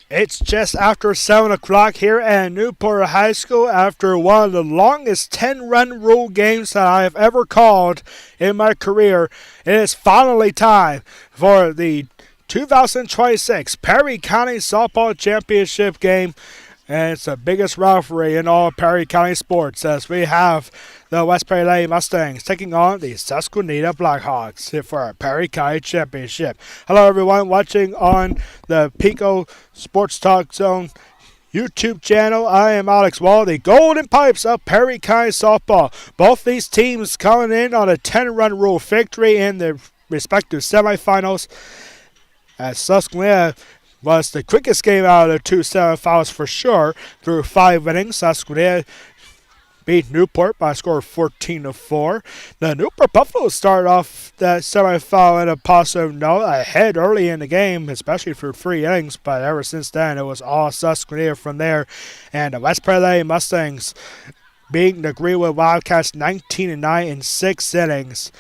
It's just after 7 o'clock here at Newport High School after one of the longest 10-run rule games that I have ever called in my career. It is finally time for the 2026 Perry County Softball Championship game. And it's the biggest rivalry in all Perry County sports as we have the West Perry Lady Mustangs taking on the Susquenita Blackhawks here for our Perry County Championship. Hello everyone watching on the Peco Sports Talk Zone YouTube channel. I am Alex Wall, the Golden Pipes of Perry County Softball. Both these teams coming in on a 10-run rule victory in the respective semifinals as Susquenita was the quickest game out of the two semifinals for sure. Through 5 innings, Susquenita beat Newport by a score of 14-4. The Newport Buffaloes started off that semifinal in a positive note, ahead early in the game, especially for 3 innings, but ever since then it was all Susquenita from there. And the West Perry Mustangs beating the Greenwood Wildcats 19-9 in 6 innings.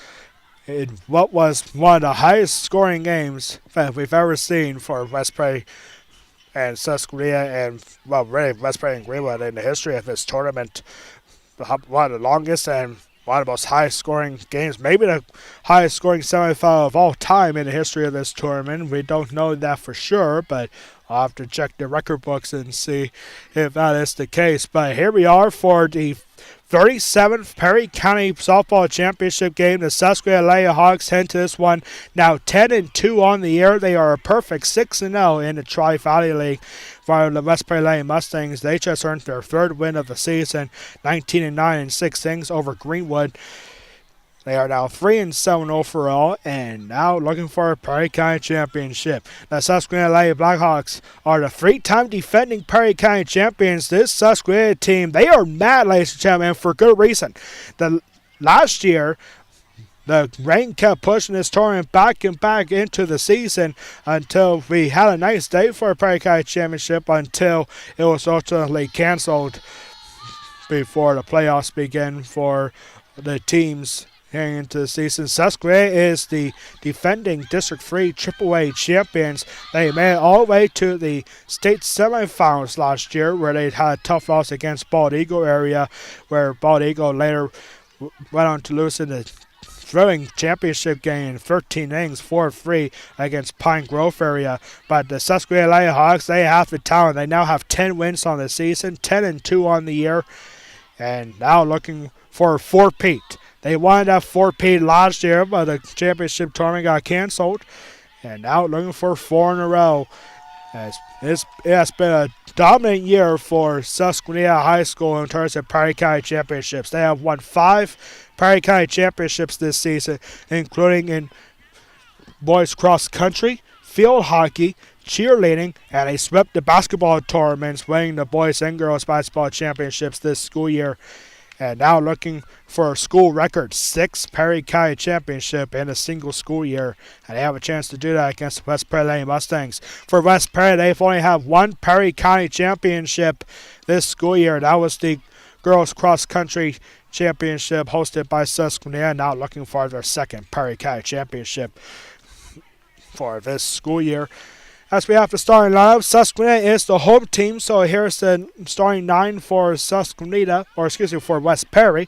In what was one of the highest scoring games that we've ever seen for West Perry and Susquenita and, well, really West Perry and Greenwood in the history of this tournament. One of the longest and one of the most highest scoring games, maybe the highest scoring semifinal of all time in the history of this tournament. We don't know that for sure, but I'll have to check the record books and see if that is the case. But here we are for the 37th Perry County Softball Championship game. The Susquenita Hawks head to this one now 10-2 on the year. They are a perfect 6-0 in the Tri-Valley League. For the West Perry Mustangs, they just earned their 3rd win of the season, 19-9 in 6 innings over Greenwood. They are now 3-7 overall and now looking for a Perry County championship. The Susquenita Blackhawks are the 3-time defending Perry County champions. This Susquenita team, they are mad, ladies and gentlemen, for good reason. Last year, the rain kept pushing this tournament back and back into the season until we had a nice day for a Perry County championship until it was ultimately canceled before the playoffs began for the teams heading into the season. Susquenita is the defending District 3 AAA champions. They made it all the way to the state semifinals last year where they had a tough loss against Bald Eagle area, where Bald Eagle later went on to lose in the thrilling championship game in 13 innings, 4-3 against Pine Grove area. But the Susquenita Hawks, they have the talent. They now have 10 wins on the season, 10-2 on the year, and now looking for a 4-peat. They wanted that 4-peat last year, but the championship tournament got canceled. And now looking for 4 in a row. It has been a dominant year for Susquenita High School in terms of Perry County championships. They have won 5 Perry County championships this season, including in boys cross country, field hockey, cheerleading, and they swept the basketball tournaments, winning the boys and girls basketball championships this school year. And now looking for a school record 6 Perry County championship in a single school year. And they have a chance to do that against the West Perry Mustangs. For West Perry, they've only had 1 Perry County championship this school year. That was the girls cross country championship hosted by Susquenita. Now looking for their 2nd Perry County championship for this school year. As we have the starting lineup, Susquenita is the home team, so here's the starting 9 for for West Perry.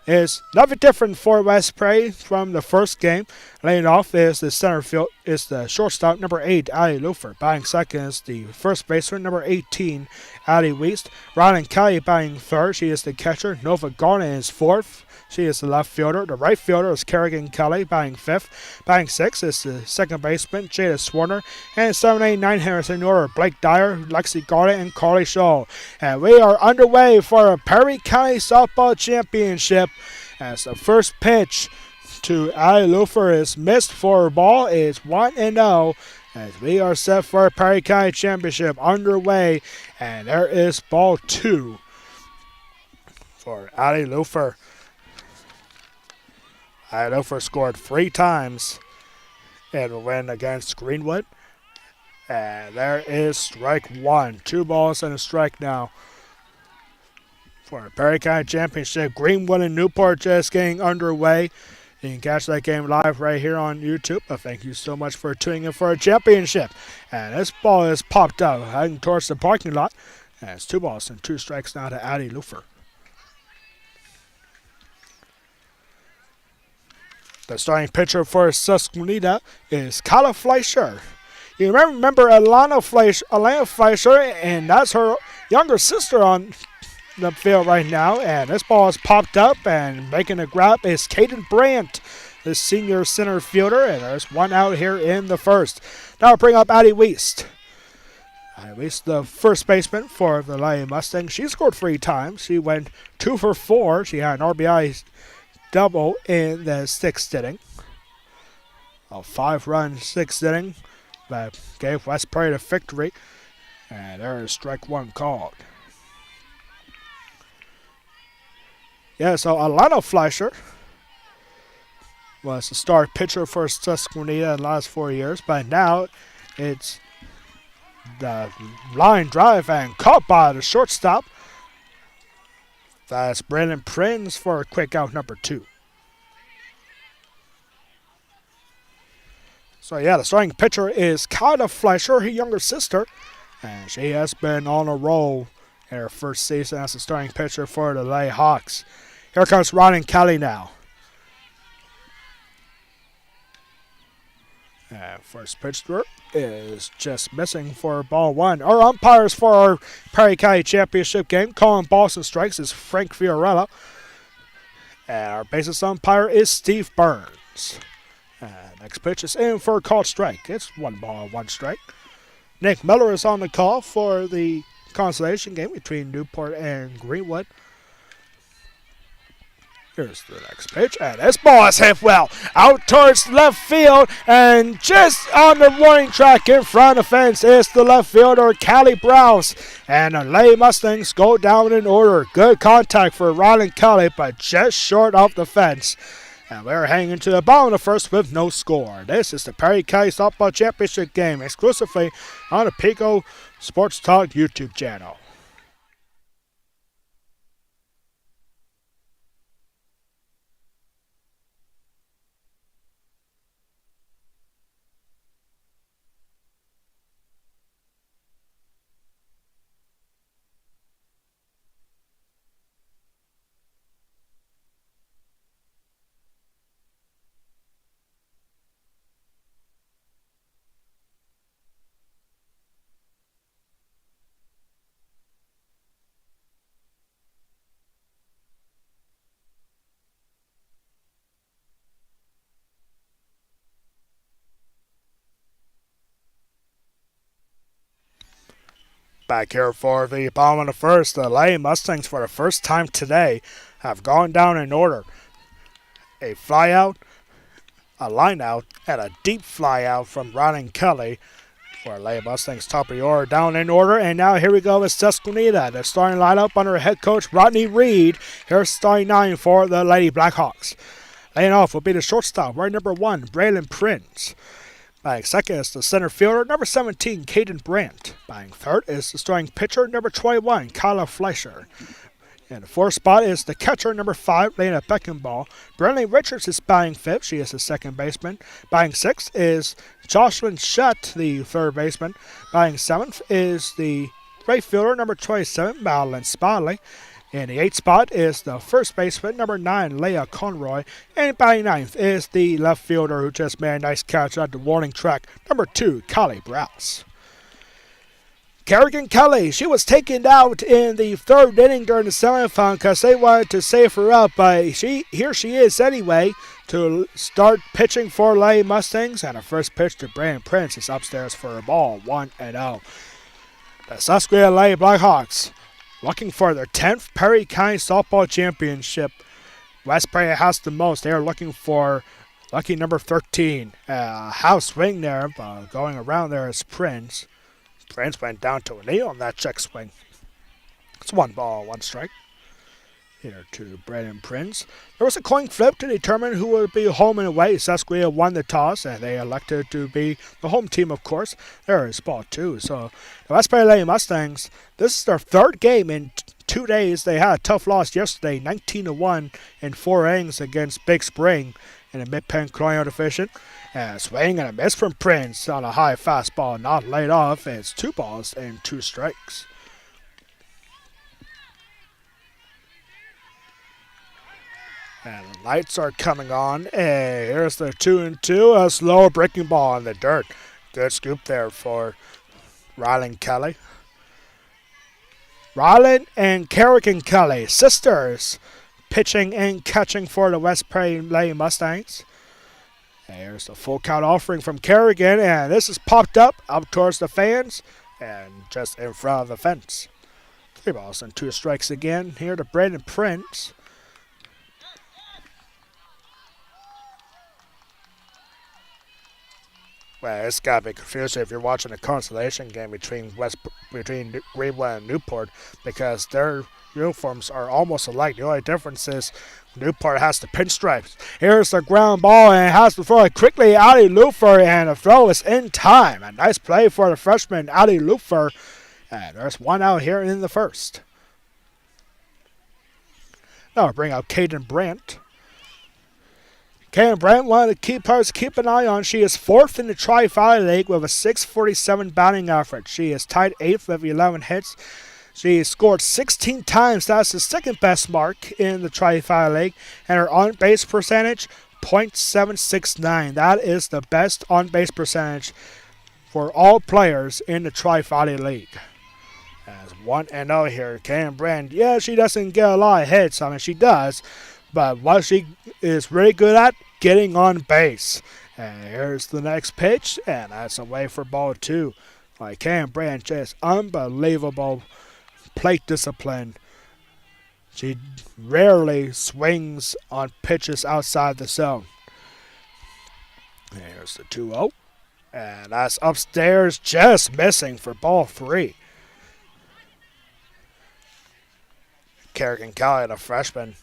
Is nothing different for West Perry from the first game. Laying off is the center field is the shortstop number 8, Addie Lufer. Batting second is the first baseman number 18, Addie Wiest. Ryan Kelly batting third. She is the catcher. Nova Garnet is fourth. She is the left fielder. The right fielder is Kerrigan Kelly, batting 5th. Batting 6th is the second baseman, Jada Swarner. And 7, 8, 9 hitters in order, Blake Dyer, Lexi Garnet, and Carly Shaw. And we are underway for a Perry County Softball Championship as the first pitch to Ali Lufer is missed for a ball. It's 1-0 as we are set for a Perry County Championship underway. And there is ball 2 for Ali Lufer. Idaho scored 3 times in a win against Greenwood. And there is strike 1. 2 balls and a strike now for a Perry County Championship. Greenwood and Newport just getting underway. You can catch that game live right here on YouTube. But thank you so much for tuning in for a championship. And this ball is popped out, heading towards the parking lot. And it's 2 balls and 2 strikes now to Addie Lufer. The starting pitcher for Susquenita is Kyle Fleischer. You remember Alana Fleischer, and that's her younger sister on the field right now. And this ball is popped up, and making a grab is Caden Brandt, the senior center fielder. And there's 1 out here in the first. Now we'll bring up Addie Wiest. Addie Wiest, the first baseman for the Lady Mustangs. She scored 3 times. She went 2 for 4. She had an RBI double in the 6th inning. A 5-run 6th inning that gave West Prairie the victory. And there is strike 1 called. Yeah, so Alana Fleischer was the star pitcher for Susquenita in the last 4 years, but now it's the line drive and caught by the shortstop. That's Brandon Prinz for a quick out number 2. So yeah, the starting pitcher is Kyla Fleischer, her younger sister, and she has been on a roll in her first season as the starting pitcher for the Lady Hawks. Here comes Ryan Kelly now. And first pitch through is just missing for ball 1. Our umpires for our Perry County Championship game calling balls and strikes is Frank Fiorella. And our bases umpire is Steve Burns. Next pitch is in for a called strike. It's 1 ball, 1 strike. Nick Miller is on the call for the consolation game between Newport and Greenwood. Here's the next pitch, and this ball is hit well out towards left field, and just on the warning track in front of the fence is the left fielder, Callie Browse. And the Lady Mustangs go down in order. Good contact for Ron Kelly, but just short of the fence. And we're hanging to the bottom of the first with no score. This is the Perry County Softball Championship game exclusively on the Peco Sports Talk YouTube channel. Back here for the bottom of the first, the Lady Mustangs for the first time today have gone down in order. A fly out, a line out, and a deep fly out from Ron Kelly for Lady Mustangs top of the order down in order. And now here we go with Susquenita. They're starting lineup under head coach Rodney Reed. Here's starting 9 for the Lady Blackhawks. Laying off will be the shortstop, right number 1, Braylon Prince. Batting second is the center fielder, number 17, Caden Brandt. Batting third is the starting pitcher, number 21, Kyla Fleischer. In the fourth spot is the catcher, number 5, Lena Beckenball. Brinley Richards is batting fifth. She is the second baseman. Batting sixth is Jocelyn Shutt, the third baseman. Batting seventh is the right fielder, number 27, Madeline Spadley. In the 8th spot is the first baseman, number 9, Leah Conroy. And batting 9th is the left fielder who just made a nice catch at the warning track, number 2, Callie Browse. Kerrigan Kelly, she was taken out in the 3rd inning during the semifinal because they wanted to save her up, but here she is anyway to start pitching for Lady Mustangs, and her first pitch to Brandon Prince is upstairs for a ball, 1-0. The Susquenita Lady Blackhawks looking for their 10th Perry County Softball Championship. West Prairie has the most. They are looking for lucky number 13. House swing there, but going around there is Prince. Prince went down to a knee on that check swing. It's 1 ball, 1 strike. Here to Brandon Prince. There was a coin flip to determine who would be home and away. Susquenita won the toss, and they elected to be the home team, of course. There is ball 2. So the West Prairie Lady Mustangs, this is their 3rd game in 2 2 days. They had a tough loss yesterday, 19-1 in 4 innings against Big Spring in the Mid-Penn Colonial Division. And a swing and a miss from Prince on a high fastball, not laid off. It's 2 balls and 2 strikes. And the lights are coming on. And here's the 2-2. A slow breaking ball in the dirt. Good scoop there for Rylan Kelly. Rylan and Kerrigan Kelly, sisters, pitching and catching for the West Prairie Lane Mustangs. And here's the full count offering from Kerrigan. And this is popped up towards the fans and just in front of the fence. 3 balls and 2 strikes again here to Brandon Prince. Well, it's got to be confusing if you're watching a consolation game between Greenwood and Newport, because their uniforms are almost alike. The only difference is Newport has the pinstripes. Here's the ground ball, and it has to throw it quickly. Ali Lufer, and the throw is in time. A nice play for the freshman, Ali Lufer. And there's one out here in the first. Now we'll bring out Caden Brandt. Caden Brandt, one of the key players to keep an eye on. She is 4th in the Tri-Valley League with a .647 batting average. She is tied 8th with 11 hits. She scored 16 times. That's the second best mark in the Tri-Valley League. And her on-base percentage, .769. That is the best on-base percentage for all players in the Tri-Valley League. As 1-0 here, Caden Brandt. Yeah, she doesn't get a lot of hits. I mean, she does. But what she is really good at, getting on base. And here's the next pitch, and that's away for ball 2. Like Caden Brandt, just unbelievable plate discipline. She rarely swings on pitches outside the zone. And here's the 2-0. And that's upstairs, just missing for ball 3. Kerrigan Kelly, the freshman.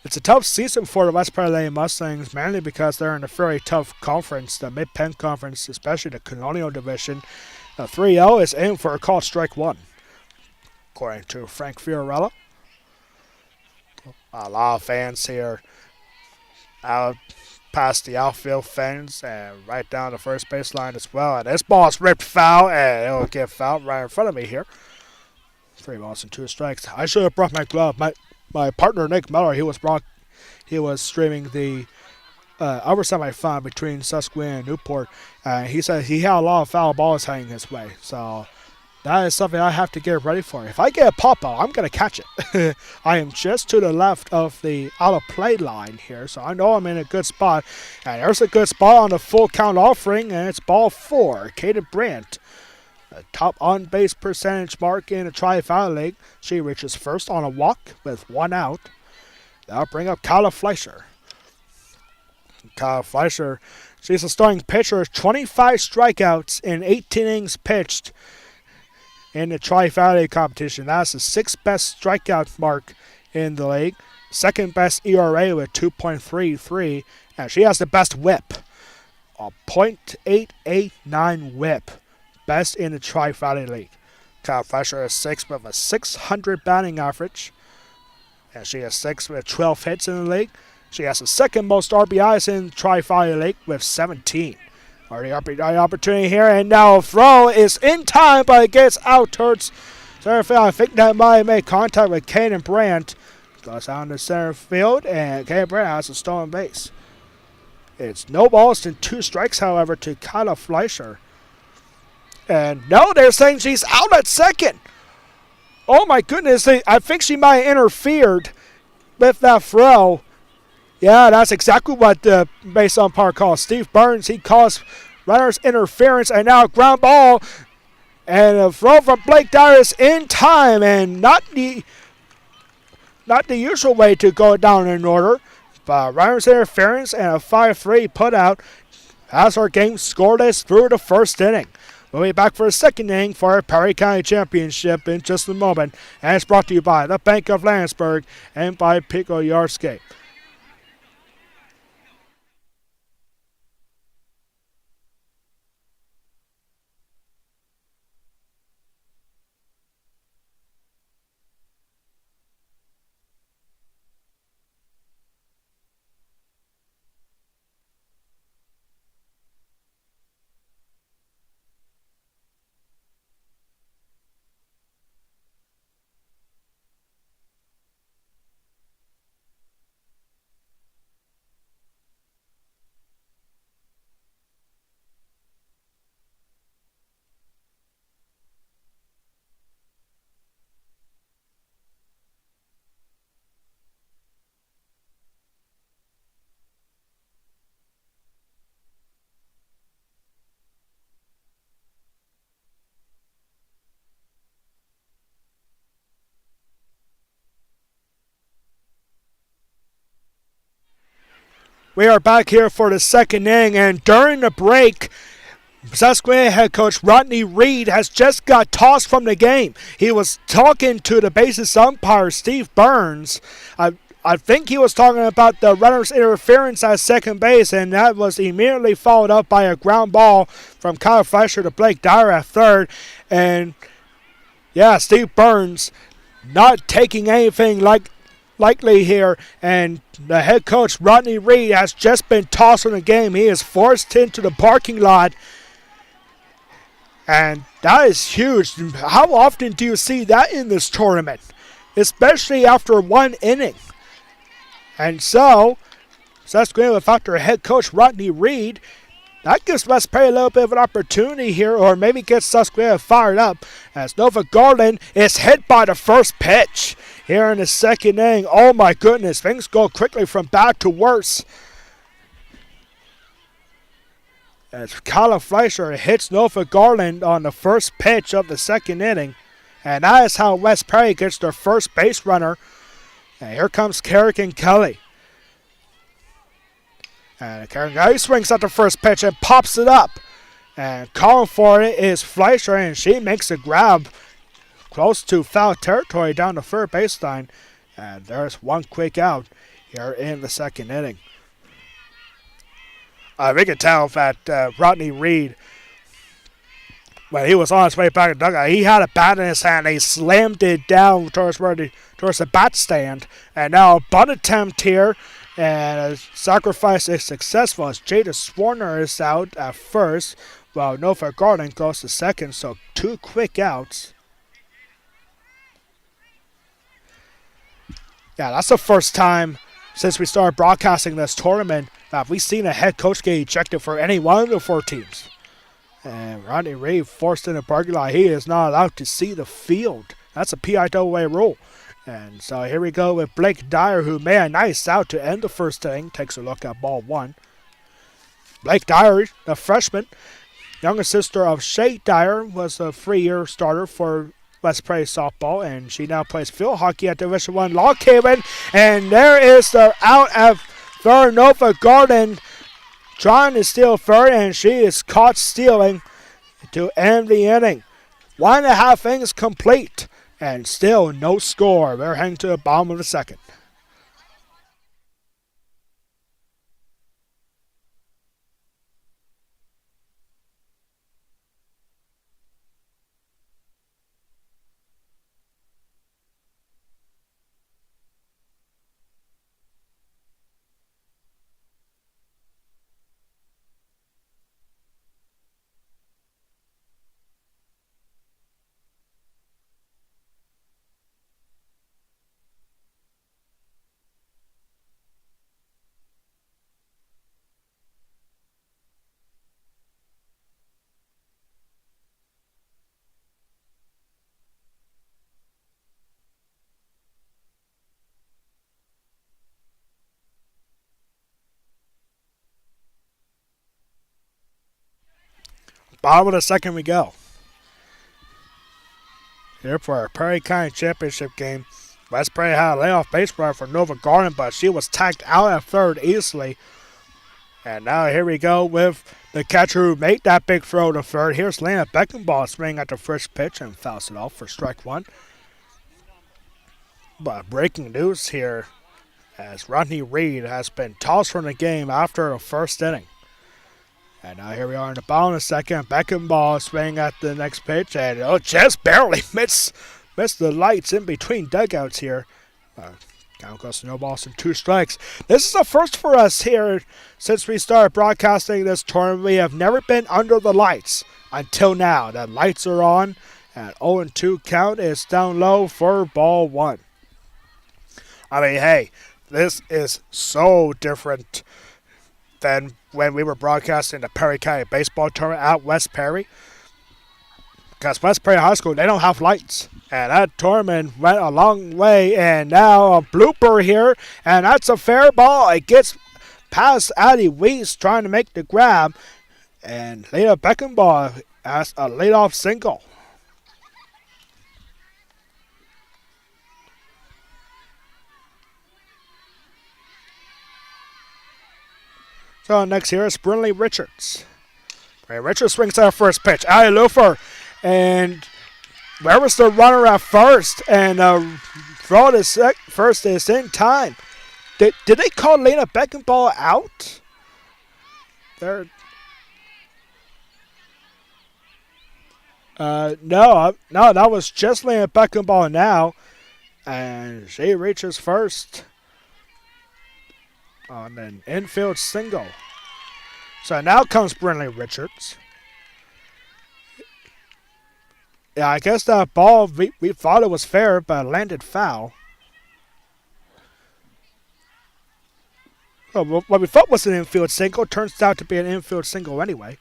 It's a tough season for the West Prairie Lane Mustangs, mainly because they're in a very tough conference, the Mid-Penn Conference, especially the Colonial Division. The 3-0 is in for a called strike 1, according to Frank Fiorella. A lot of fans here out past the outfield fence and right down the first baseline as well. And this ball's ripped foul, and it'll get fouled right in front of me here. 3 balls and 2 strikes. I should have brought my glove. My partner Nick Miller, he was streaming the upper semifinal between Susquenita and Newport. He said he had a lot of foul balls hanging his way. So that is something I have to get ready for. If I get a pop ball, I'm going to catch it. I am just to the left of the out of play line here, so I know I'm in a good spot. And there's a good spot on the full count offering, and it's ball 4. Caden Brandt, the top on-base percentage mark in the Tri-Valley League. She reaches first on a walk with 1 out. That'll bring up Kyla Fleischer. Kyla Fleischer, she's a starting pitcher, 25 strikeouts in 18 innings pitched in the Tri-Valley competition. That's the 6th best strikeout mark in the league. 2nd best ERA with 2.33. And she has the best whip, a .889 whip. Best in the Tri-Valley League. Kyla Fleischer is 6th with a .600 batting average. And she is 6th with 12 hits in the league. She has the 2nd most RBIs in the Tri-Valley League with 17. Already opportunity here, and now a throw is in time, but it gets out towards center field. I think that might have made contact with Caden Brandt. Goes out into center field, and Caden Brandt has a stolen base. It's no balls and 2 strikes, however, to Kyla Fleischer. And no, they're saying she's out at second. Oh my goodness, I think she might have interfered with that throw. Yeah, that's exactly what the base umpire calls. Steve Burns, he calls runner's interference, and now ground ball. And a throw from Blake Dyer is in time, and not the usual way to go down in order. But runner's interference and a 5-3 putout has our game scoreless through the first inning. We'll be back for a second inning for our Perry County Championship in just a moment. And it's brought to you by the Bank of Landsberg and by Peco Yardscape. We are back here for the second inning, and during the break, Susquenita head coach Rodney Reed has just got tossed from the game. He was talking to the bases umpire, Steve Burns. I think he was talking about the runner's interference at second base, and that was immediately followed up by a ground ball from Kyle Fleischer to Blake Dyer at third. And yeah, Steve Burns not taking anything likely here, and the head coach Rodney Reed has just been tossed from the game. He is forced into the parking lot, and that is huge. How often do you see that in this tournament, especially after one inning? And so, Susquenita without their head coach Rodney Reed, that gives West Perry a little bit of an opportunity here, or maybe gets Susquenita fired up, as Nova Garland is hit by the first pitch here in the second inning. Oh my goodness, things go quickly from bad to worse. As Kyle Fleischer hits Nova Garland on the first pitch of the second inning, and that is how West Perry gets their first base runner. And here comes Kerrigan Kelly. And Kerrigan Kelly swings at the first pitch and pops it up. And calling for it is Fleischer, and she makes a grab close to foul territory down the third baseline. And there's one quick out here in the second inning. We can tell that Rodney Reed, when he was on his way back to the dugout, he had a bat in his hand. He slammed it down towards the bat stand. And now a bunt attempt here. And a sacrifice is successful as Jada Swarner is out at first, while Nova Garland goes to second. So 2 quick outs. Yeah, that's the first time since we started broadcasting this tournament that we've seen a head coach get ejected for any one of the 4 teams. And Rodney Reed forced in the parking lot. He is not allowed to see the field. That's a PIAA rule. And so here we go with Blake Dyer, who made a nice out to end the first inning. Takes a look at ball 1. Blake Dyer, the freshman, younger sister of Shay Dyer, was a 3-year starter for West Prairie softball, and she now plays field hockey at Division I Lock Haven. And there is the out at third. Nova Garden trying to steal third, and she is caught stealing to end the inning. 1.5 innings complete, and still no score. We're heading to the bottom of the second. Bottom of the second we go. Here for our Prairie County Championship game. West Prairie had a layoff base runner for Nova Garden, but she was tagged out at third easily. And now here we go with the catcher who made that big throw to third. Here's Lena Beckenbauer swinging at the first pitch and fouls it off for strike 1. But breaking news here, as Rodney Reed has been tossed from the game after the first inning. And now here we are in the bottom of the second. Beckenbauer swinging at the next pitch, and just barely missed the lights in between dugouts here. Count goes to no balls and 2 strikes. This is a first for us here since we started broadcasting this tournament. We have never been under the lights until now. The lights are on, and 0-2 count is down low for ball 1. I mean, hey, this is so different than when we were broadcasting the Perry County Baseball Tournament at West Perry. Because West Perry High School, they don't have lights. And that tournament went a long way. And now a blooper here. And that's a fair ball. It gets past Addie Weiss trying to make the grab. And Lena Beckenbauer has a leadoff single. So next here is Brinley Richards. Brinley Richards swings out first pitch. Alley Looper. And where was the runner at first? And throw to first is in time. Did they call Lena Beckenball out? There. No, that was just Lena Beckenball now. And she reaches first on an infield single. So now comes Brinley Richards. Yeah, I guess that ball, we thought it was fair, but it landed foul. Oh, well, what we thought was an infield single turns out to be an infield single anyway.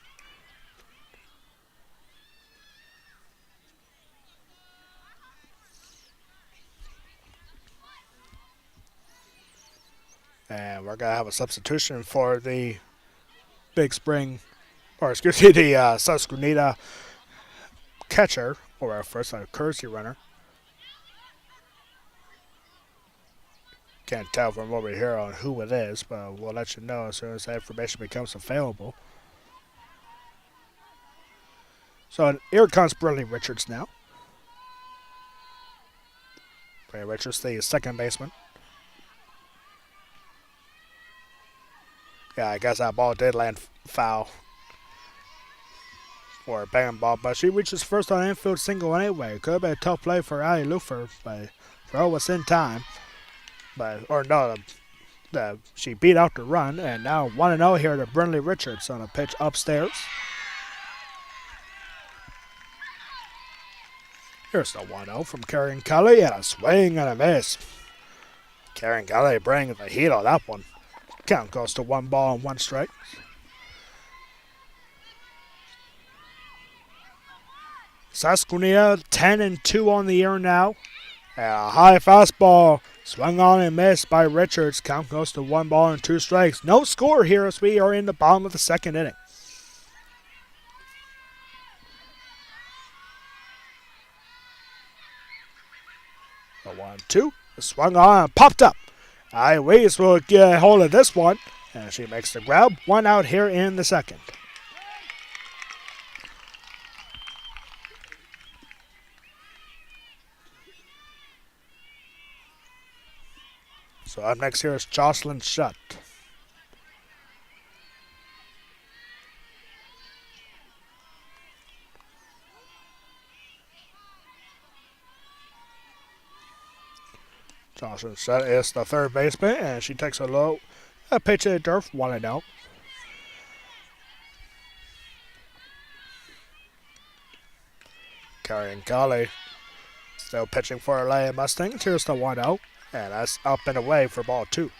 And we're going to have a substitution for the Big Spring, or excuse me, the Susquenita catcher, or our first courtesy runner. Can't tell from over here on who it is, but we'll let you know as soon as that information becomes available. So here comes Brinley Richards now. Brinley Richards, the second baseman. Yeah, I guess that ball did land foul. Or a bang ball, but she reaches first on an infield single anyway. Could have been a tough play for Alley Loofer, but throw was in time. She beat out the run, and now 1-0 here to Brinley Richards on a pitch upstairs. Here's the 1-0 from Karen Kelly, and a swing and a miss. Karen Kelly bringing the heat on that one. Count goes to 1 ball and 1 strike. Susquenita 10-2 on the year now. And a high fastball swung on and missed by Richards. Count goes to 1 ball and 2 strikes. No score here as we are in the bottom of the second inning. The 1-2 swung on and popped up. Weiss will get hold of this one, and she makes the grab. 1 out here in the second. So up next here is Jocelyn Shutt. Jocelyn Shutt is the third baseman, and she takes a low pitch to the dirt, 1-0. Karen Kelly still pitching for Lady Mustangs. Here's the 1-0, and that's up and away for ball 2.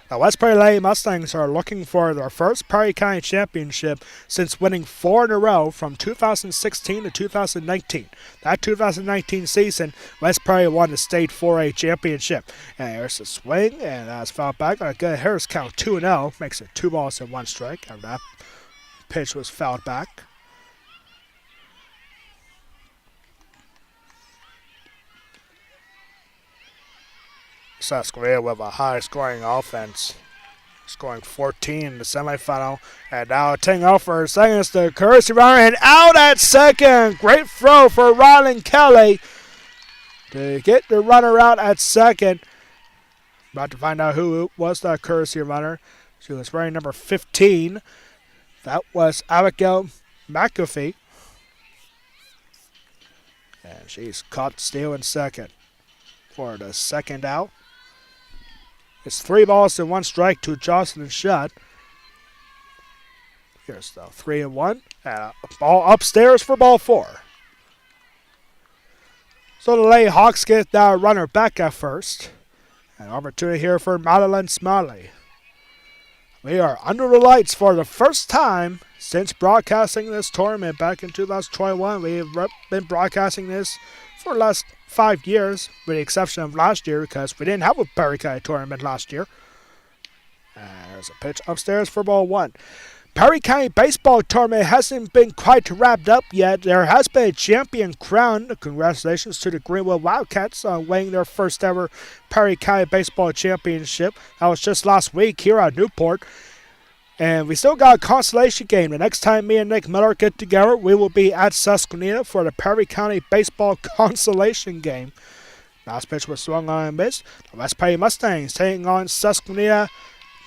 The West Prairie Lady Mustangs are looking for their first Prairie County Championship since winning 4 in a row from 2016 to 2019. That 2019 season, West Prairie won the state 4A championship. And there's a swing, and that's fouled back on a good Harris count 2-0. Makes it 2 balls and 1 strike. And that pitch was fouled back. Susquenita with a high-scoring offense, scoring 14 in the semifinal. And now taking off for second is the courtesy runner, and out at second. Great throw for Rylan Kelly to get the runner out at second. About to find out who was that courtesy runner. She was wearing number 15. That was Abigail McAfee. And she's caught stealing second for the second out. It's 3 balls and 1 strike to Jocelyn Shutt. Here's the 3-1. And a ball upstairs for ball 4. So the Lady Hawks get that runner back at first. An opportunity here for Madeline Smiley. We are under the lights for the first time since broadcasting this tournament back in 2021. We have been broadcasting this for the last 5 years, with the exception of last year because we didn't have a Prairie County tournament last year. And there's a pitch upstairs for ball 1. Prairie County baseball tournament hasn't been quite wrapped up yet. There has been a champion crowned. Congratulations to the Greenwood Wildcats on winning their first ever Prairie County baseball championship. That was just last week here at Newport. And we still got a consolation game. The next time me and Nick Miller get together, we will be at Susquenita for the Perry County Baseball consolation game. Last pitch was swung on and missed. The West Perry Mustangs taking on Susquenita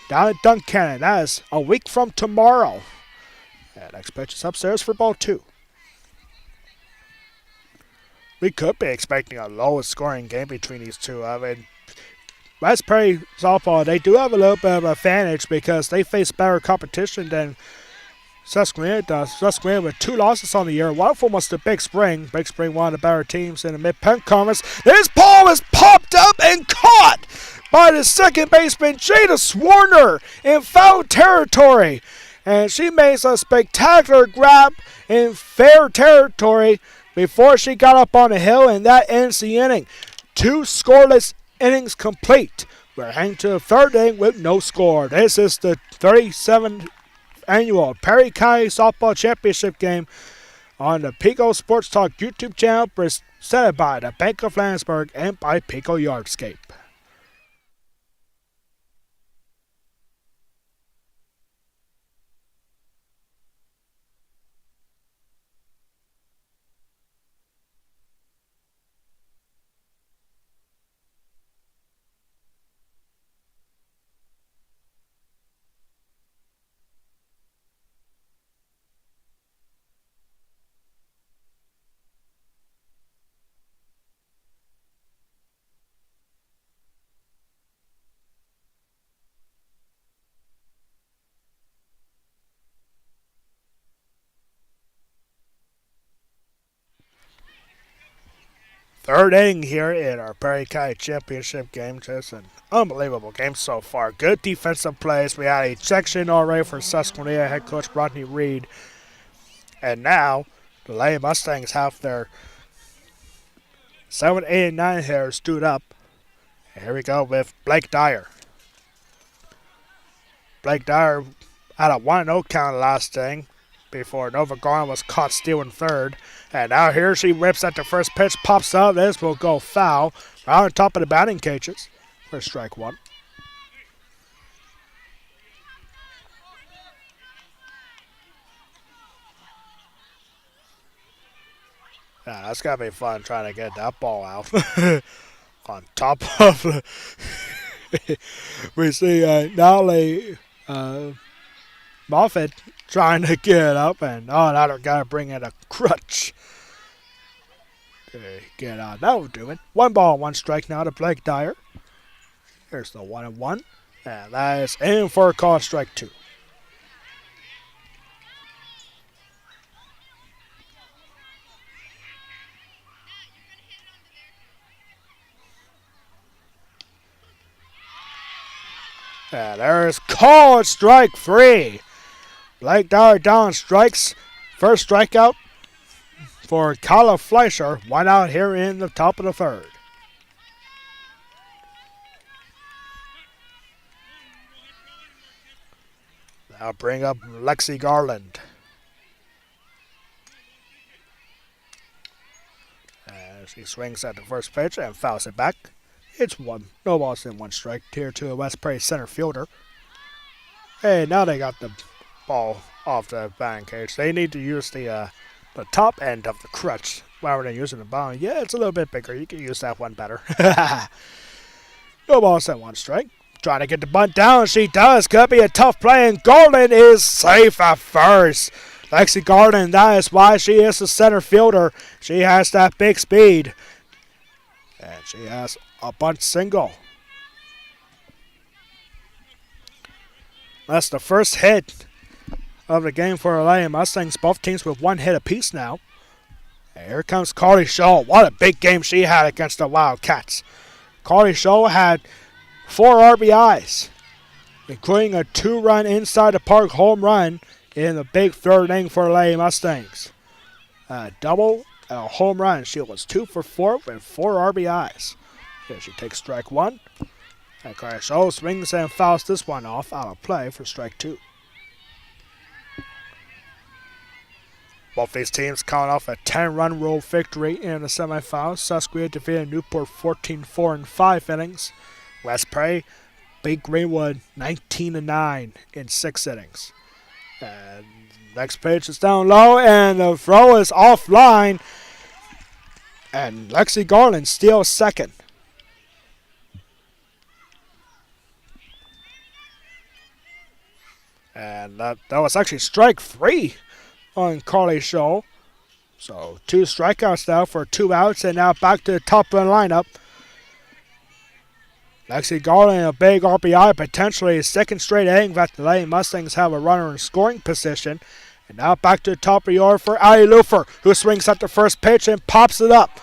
down at Duncannon. That is a week from tomorrow. And next pitch is upstairs for ball 2. We could be expecting a lowest scoring game between these two. I mean, West Perry softball, they do have a little bit of an advantage because they face better competition than Susquenita does. Susquenita with 2 losses on the year. One of them was the Big Spring. Big Spring, one of the better teams in the Mid-Penn Conference. This ball is popped up and caught by the second baseman, Jada Swarner, in foul territory. And she makes a spectacular grab in fair territory before she got up on the hill, and that ends the inning. 2 scoreless innings complete. We're heading to the 3rd inning with no score. This is the 37th annual Perry County Softball Championship game on the Peco Sports Talk YouTube channel, presented by the Bank of Landsberg and by Peco Yardscape. Third inning here in our Perry County Championship game. Just an unbelievable game so far. Good defensive plays. We had a ejection already for Susquenita head coach Rodney Reed. And now the Lady Mustangs have their 7, 8, and 9 hitters stood up. And here we go with Blake Dyer. Blake Dyer had a 1-0 count last inning before Nova Garland was caught stealing third. And now here she whips at the first pitch, pops up. This will go foul right on top of the batting cages for strike 1. Yeah, that's got to be fun trying to get that ball out. On top of the we see Nolly Moffett trying to get up, and now they're got to bring in a crutch to get out. That will do it. 1 ball, 1 strike now to Blake Dyer. Here's the 1-1, and that is in for a call, strike 2. And there's called strike 3. Blake Dyer down strikes. First strikeout for Kyla Fleischer. 1 out here in the top of the 3rd. Now bring up Lexi Garland. And she swings at the first pitch and fouls it back. It's 1. No balls in 1 strike here to a West Prairie center fielder. Hey, now they got the ball off the batting cage. They need to use the top end of the crutch rather than using the bottom. Yeah, it's a little bit bigger. You can use that one better. No balls in 1 strike. Trying to get the bunt down. She does. Could be a tough play, and Garland is safe at first. Lexi Garland, that is why she is the center fielder. She has that big speed. And she has a bunt single. That's the first hit of the game for the Lady Mustangs. Both teams with 1 hit apiece now. And here comes Carly Shaw. What a big game she had against the Wildcats. Carly Shaw had 4 RBIs, including a 2-run inside the park home run in the big 3rd inning for the Lady Mustangs. A double, a home run. She was 2 for 4 with 4 RBIs. Here she takes strike 1. And Carly Shaw swings and fouls this one off out of play for strike 2. Both these teams coming off a 10-run roll victory in the semifinals. Susquenita defeated Newport 14-4 in 5 innings. West Prairie beat Greenwood 19-9 in 6 innings. And next pitch is down low, and the throw is offline. And Lexi Garland steals second. And that was actually strike 3 on Carly Scholl. So 2 strikeouts now for 2 outs, and now back to the top of the lineup. Lexi Garland, a big RBI, potentially a second straight inning that the Lady Mustangs have a runner in scoring position. And now back to the top of the order for Ali Lufer, who swings at the first pitch and pops it up.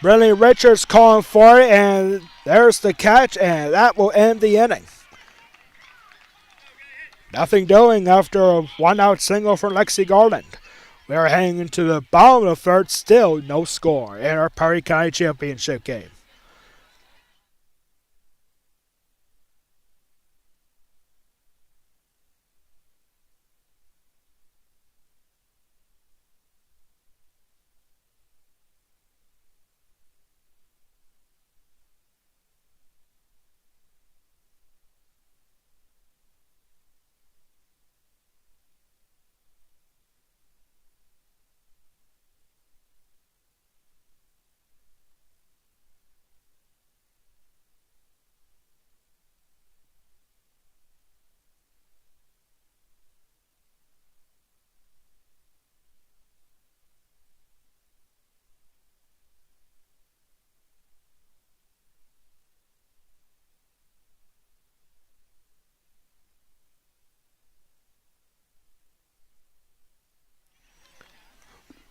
Brinley Richards calling for it, and there's the catch, and that will end the inning. Nothing doing after a 1-out single from Lexi Garland. We are heading into the bottom of the third, still no score in our Perry County Championship game.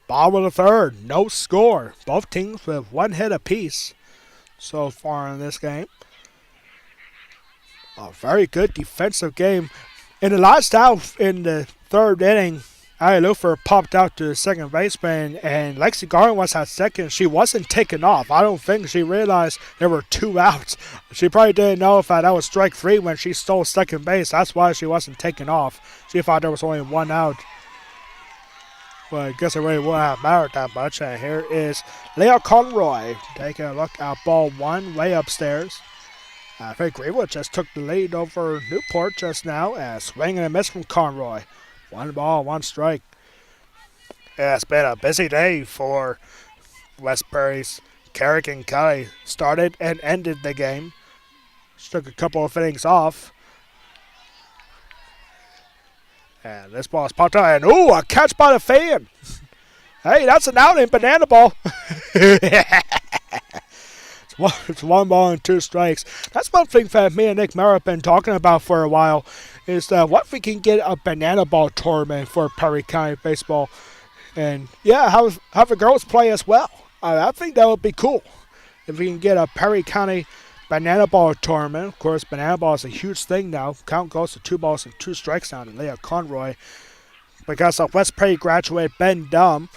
Bottom of the third, no score. Both teams with 1 hit apiece so far in this game. A very good defensive game. In the last out in the third inning, Ali Lufer popped out to the second baseman, and Lexi Garland was at second. She wasn't taken off. I don't think she realized there were 2 outs. She probably didn't know if that was strike 3 when she stole second base. That's why she wasn't taken off. She thought there was only 1 out. Well, I guess it really wouldn't have mattered that much. And here is Leah Conroy taking a look at ball 1 way upstairs. I think Greenwood just took the lead over Newport just now. And swing and a miss from Conroy. 1 ball, 1 strike. Yeah, it's been a busy day for West Prairie's. Kerrigan Kelly started and ended the game. She took a couple of innings off. And this ball is popped out, and ooh, a catch by the fan. Hey, that's an out in banana ball. It's 1 ball and 2 strikes. That's one thing that me and Nick Merritt have been talking about for a while, is that what if we can get a banana ball tournament for Perry County baseball, and yeah, have the girls play as well. I think that would be cool if we can get a Perry County banana ball tournament. Of course, banana ball is a huge thing now. Count goes to 2 balls and 2 strikes now to Leah Conroy. Because of West Prairie graduate Ben Dumb,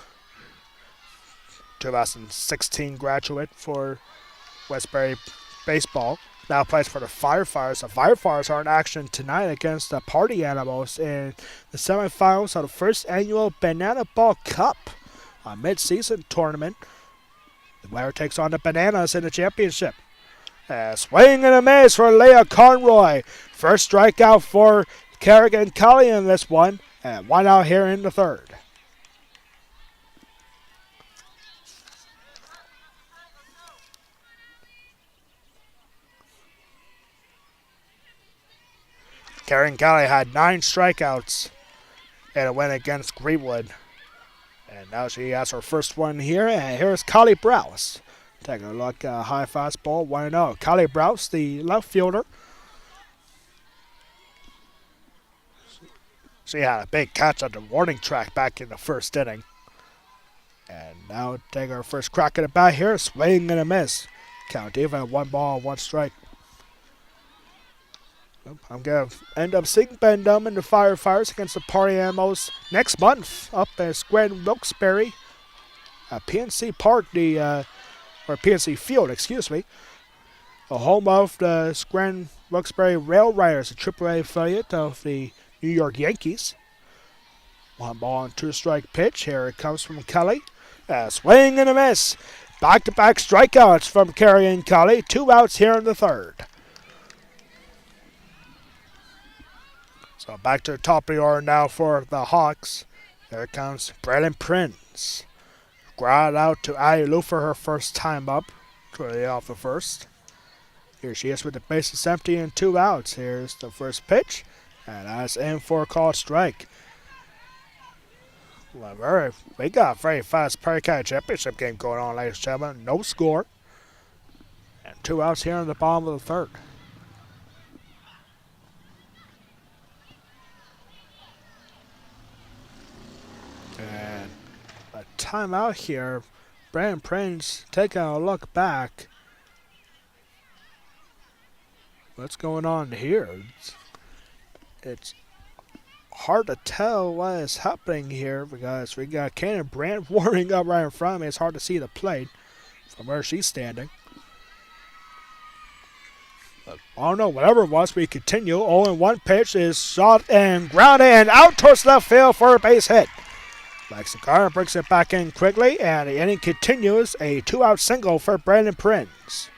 2016 graduate for West Prairie baseball, now plays for the Firefighters. The Firefighters are in action tonight against the Party Animals in the semifinals of the first annual Banana Ball Cup, a mid-season tournament. The winner takes on the Bananas in the championship. Swing and a miss for Leah Conroy. First strikeout for Kerrigan Kelly in this one. And 1 out here in the third. Kerrigan Kelly had 9 strikeouts in a win against Greenwood. And now she has her first one here. And here's Kylie Browse. Taking a look at high fastball, 1-0. Kylie Browse, the left fielder. She had a big catch on the warning track back in the first inning. And now taking her first crack at the bat here. Swing and a miss. Count even 1 ball, 1 strike. I'm going to end up seeing Ben Dumb and the Firefighters against the Party Animals next month up at Square Wilkes-Barre at PNC Park, or PNC Field, excuse me. The home of the Scranton Wilkes-Barre Rail Riders, a AAA affiliate of the New York Yankees. 1 ball and 2 strike pitch. Here it comes from Kelly. Swing and a miss. Back-to-back strikeouts from Kerrigan Kelly. 2 outs here in the third. So back to the top of the order now for the Hawks. There comes Brandon Prince. Ground out to Addie Lou for her first time up. Clearly off the first. Here she is with the bases empty and 2 outs. Here's the first pitch. And that's in for a called strike. Well, we got a very fast Perry County Championship game going on, ladies and gentlemen. No score. And 2 outs here in the bottom of the third. And a timeout here. Brandon Prince taking a look back. What's going on here? It's hard to tell what is happening here because we got Cannon Brandt warming up right in front of me. It's hard to see the plate from where she's standing. But I don't know, whatever it was, we continue. 0-1 pitch is shot and grounded and out towards left field for a base hit. Lexicon brings it back in quickly, and the inning continues. A 2-out single for Brandon Prince.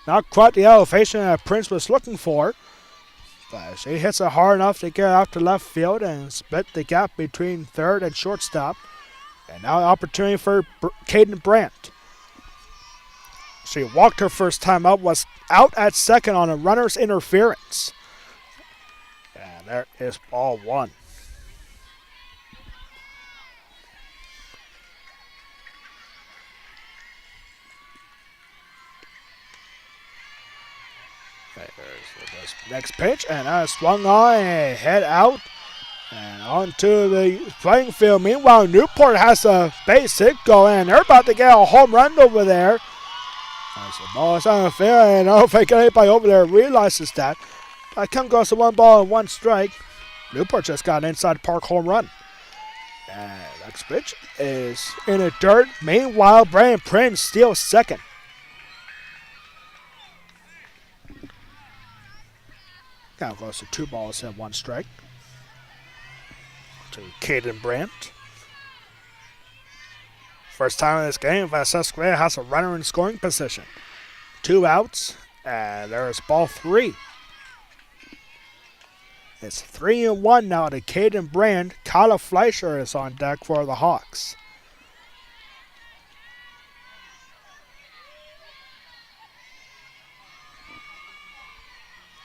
Not quite the elevation that Prince was looking for, but she hits it hard enough to get out to left field and split the gap between third and shortstop. And now the opportunity for Caden Brandt. She walked her first time up, was out at second on a runner's interference. And there is ball 1. There's the next pitch, and I swung on and head out and onto the playing field. Meanwhile, Newport has a base hit going, and they're about to get a home run over there. As the ball is on the field, and I don't think anybody over there realizes that. I come goes to 1 ball and 1 strike. Newport just got an inside park home run. And next pitch is in the dirt. Meanwhile, Brandon Prince steals second. Count goes to 2 balls and 1 strike to Caden Brandt. First time in this game that Susquenita has a runner in scoring position. 2 outs, and there's ball 3. It's 3-1 now to Caden Brandt. Kyla Fleischer is on deck for the Hawks.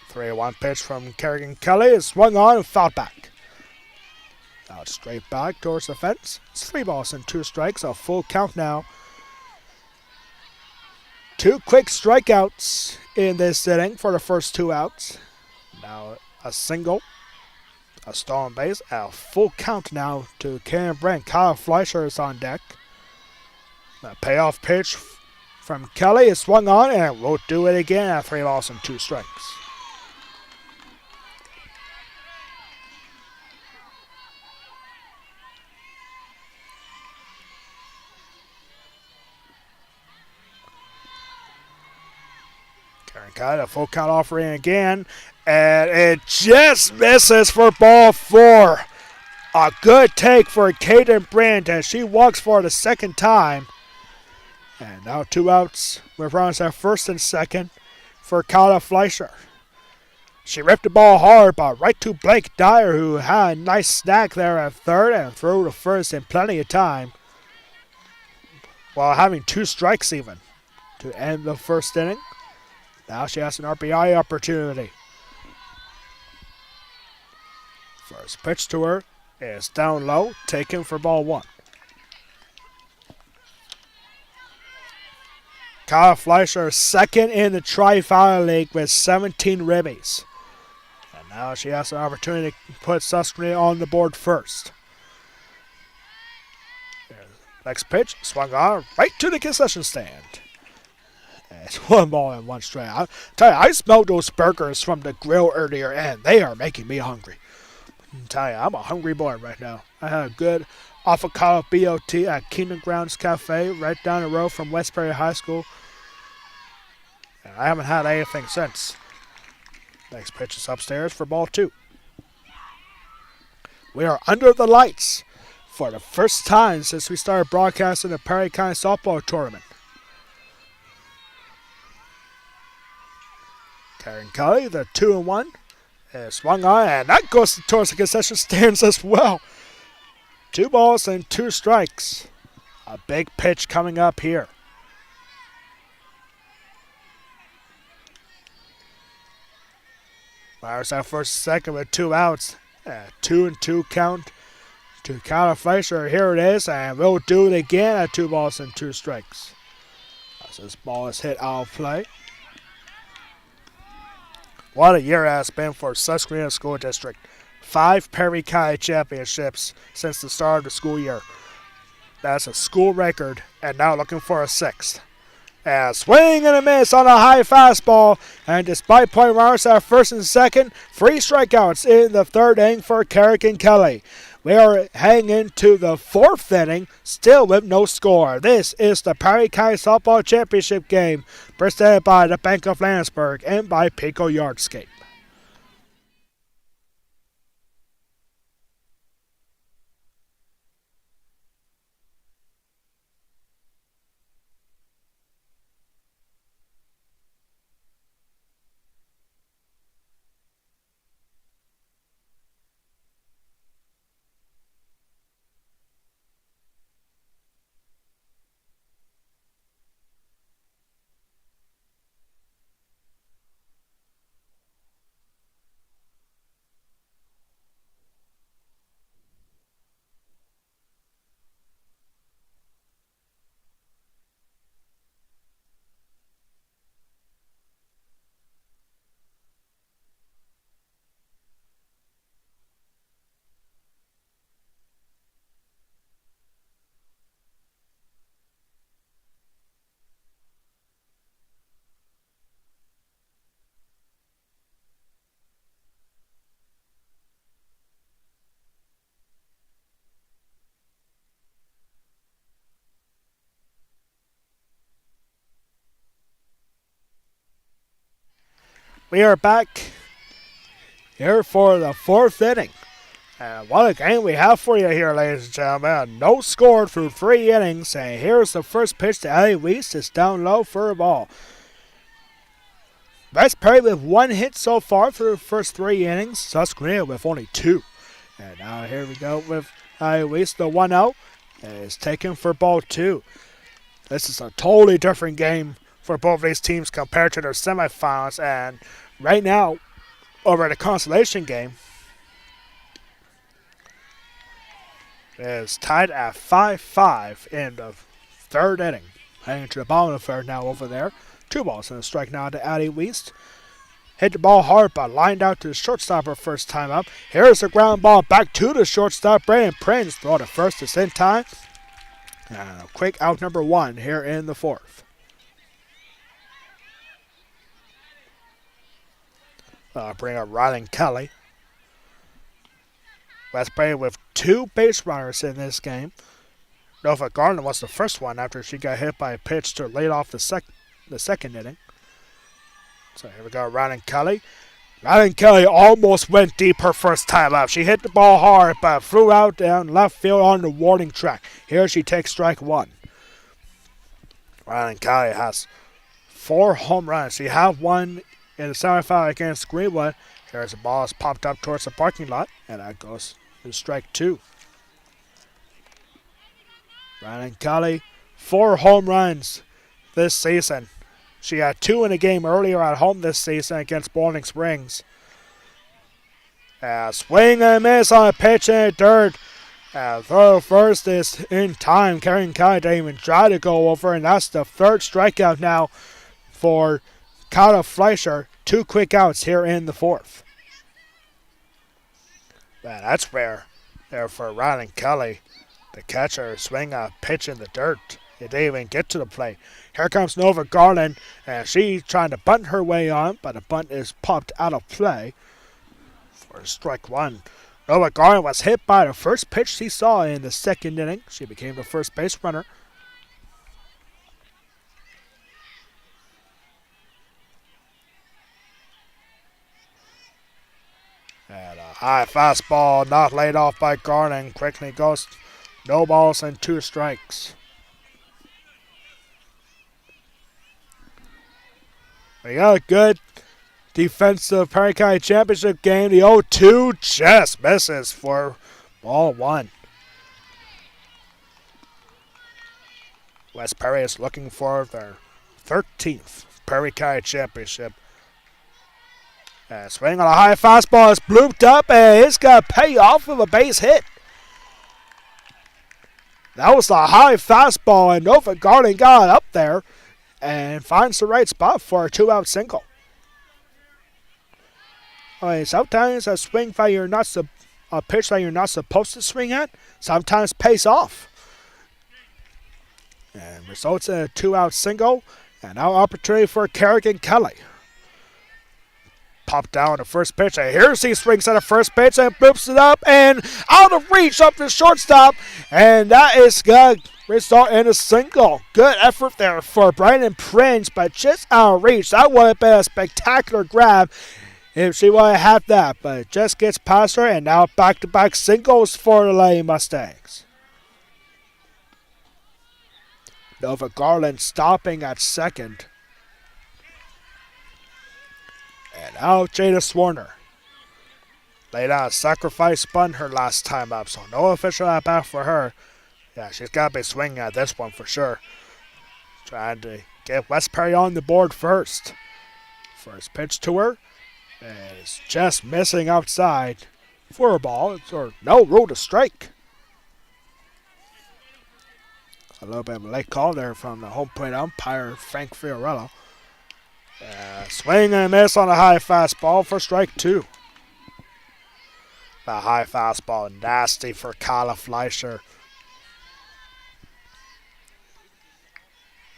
The 3-1 pitch from Kerrigan Kelly is swung on and fouled back. Out straight back towards the fence. It's 3 balls and 2 strikes. A full count now. 2 quick strikeouts in this inning for the first 2 outs. Now a single, a stolen base, a full count now to Caden Brandt. Kyle Fleischer is on deck. A payoff pitch from Kelly is swung on and won't do it again at 3 balls and 2 strikes. Got a full count offering again, and it just misses for ball 4. A good take for Caden Brandt as she walks for the second time. And now 2 outs with runners at first and second for Kyla Fleischer. She ripped the ball hard, but right to Blake Dyer, who had a nice snack there at third and threw to first in plenty of time, while having 2 strikes even to end the first inning. Now she has an RBI opportunity. First pitch to her is down low, taken for ball 1. Kyle Fleischer second in the Tri-Valley League with 17 ribbies. And now she has an opportunity to put Susquenita on the board first. Next pitch, swung on right to the concession stand. It's 1 ball and 1 strike. I tell you, I smelled those burgers from the grill earlier, and they are making me hungry. I tell you, I'm a hungry boy right now. I had a good avocado BOT at Kingdom Grounds Cafe right down the road from Westbury High School. And I haven't had anything since. Next pitch is upstairs for ball 2. We are under the lights for the first time since we started broadcasting the Perry County Softball Tournament. Karen Kelly, the 2-1. Swung on, and that goes towards the concession stands as well. 2 balls and 2 strikes. A big pitch coming up here. Myers at first and second with 2 outs. 2-2 count to Connor Fleischer. Here it is, and we'll do it again at 2 balls and 2 strikes. As this ball is hit out of play. What a year it has been for Susquenita School District. 5 Perry County championships since the start of the school year. That's a school record, and now looking for a 6th. And swing and a miss on a high fastball, and despite playing runners at first and second, 3 strikeouts in the 3rd inning for Carrick and Kelly. We are heading into the 4th inning, still with no score. This is the Perry County Softball Championship game, presented by the Bank of Landsberg and by Peco Yardscape. We are back here for the 4th inning. And what a game we have for you here, ladies and gentlemen. No score through 3 innings. And here's the first pitch to Ellie Weiss. It's down low for a ball. West Perry with 1 hit so far through the first 3 innings. Susquenita with only 2. And now here we go with Ellie Weiss. The 1-0 is taken for ball 2. This is a totally different game for both these teams compared to their semifinals. And right now, over the consolation game, it is tied at 5-5 in the 3rd inning. Heading to the bottom of the 3rd now over there. 2 balls and a strike now to Addie Weiss. Hit the ball hard, but lined out to the shortstop her first time up. Here's the ground ball back to the shortstop. Brandon Prince throw to first is in time. And a quick out number 1 here in the 4th. Bring up Rylan Kelly. West Bay with 2 base runners in this game. Nova Garner was the first one after she got hit by a pitch to lead off the 2nd inning. So here we go, Rylan Kelly. Rylan Kelly almost went deep her first time up. She hit the ball hard, but flew out down left field on the warning track. Here she takes strike 1. Rylan Kelly has 4 home runs. She had 1 in the semifinal against Greenwood. Here's the ball is popped up towards the parking lot, and that goes to strike 2. Rylan Kelly, 4 home runs this season. She had 2 in a game earlier at home this season against Bowling Springs. Swing and miss on a pitch in the dirt. Throw first is in time. Karen Kelly didn't even try to go over, and that's the 3rd strikeout now for Kyle Fleischer. 2 quick outs here in the 4th. Man, that's rare there for Rylan Kelly. The catcher swing a pitch in the dirt. It didn't even get to the plate. Here comes Nova Garland, and she's trying to bunt her way on, but the bunt is popped out of play for strike 1. Nova Garland was hit by the first pitch she saw in the 2nd inning. She became the first base runner. And a high fastball not laid off by Garland. Quickly goes no balls and 2 strikes. We got a good defensive Perry County Championship game. The 0-2 just misses for ball one. West Perry is looking for their 13th Perry County Championship. Swing on a high fastball is blooped up, and it's going to pay off with a base hit. That was a high fastball, and Nova Garden got up there and finds the right spot for a 2-out single. I mean, sometimes a swing that you're not a pitch that you're not supposed to swing at sometimes pays off. And results in a 2-out single, and now opportunity for Kerrigan Kelly. Pop down the first pitch, and here's he swings at the first pitch and boops it up and out of reach up to shortstop, and that is good. Result in a single. Good effort there for Brandon Prince, but just out of reach. That would have been a spectacular grab if she would have had that, but it just gets past her, and now back-to-back singles for the Lady Mustangs. Nova Garland stopping at second. And now Jada Swarner. Laid out a sacrifice, spun her last time up, so no official at bat for her. Yeah, she's got to be swinging at this one for sure. Trying to get West Perry on the board first. First pitch to her. And it's just missing outside for a ball. It's no rule to strike. A little bit of a late call there from the home plate umpire, Frank Fiorello. Swing and a miss on a high fastball for strike two. The high fastball, nasty for Kyla Fleischer.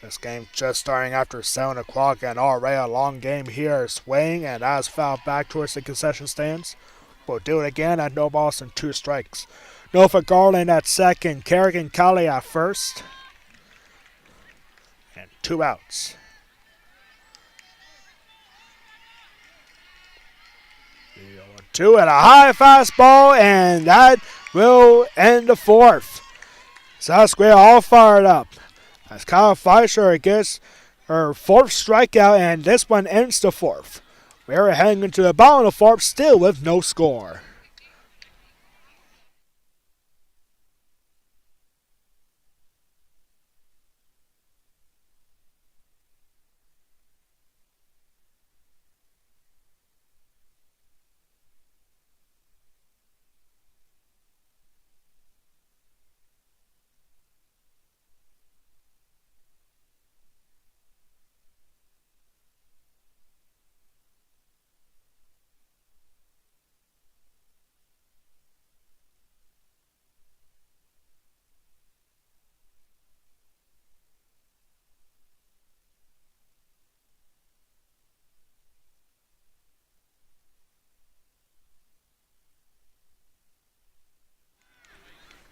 This game just starting after 7 o'clock, and already a long game here. Swing, and that is fouled back towards the concession stands. We'll do it again at no balls and 2 strikes. Nova Garland at second, Kerrigan Kelly at first. And 2 outs. Two and a high fastball, and that will end the fourth. Susquenita all fired up as Kyle Fleischer gets her 4th strikeout, and this one ends the 4th. We're heading into the bottom of the 4th, still with no score.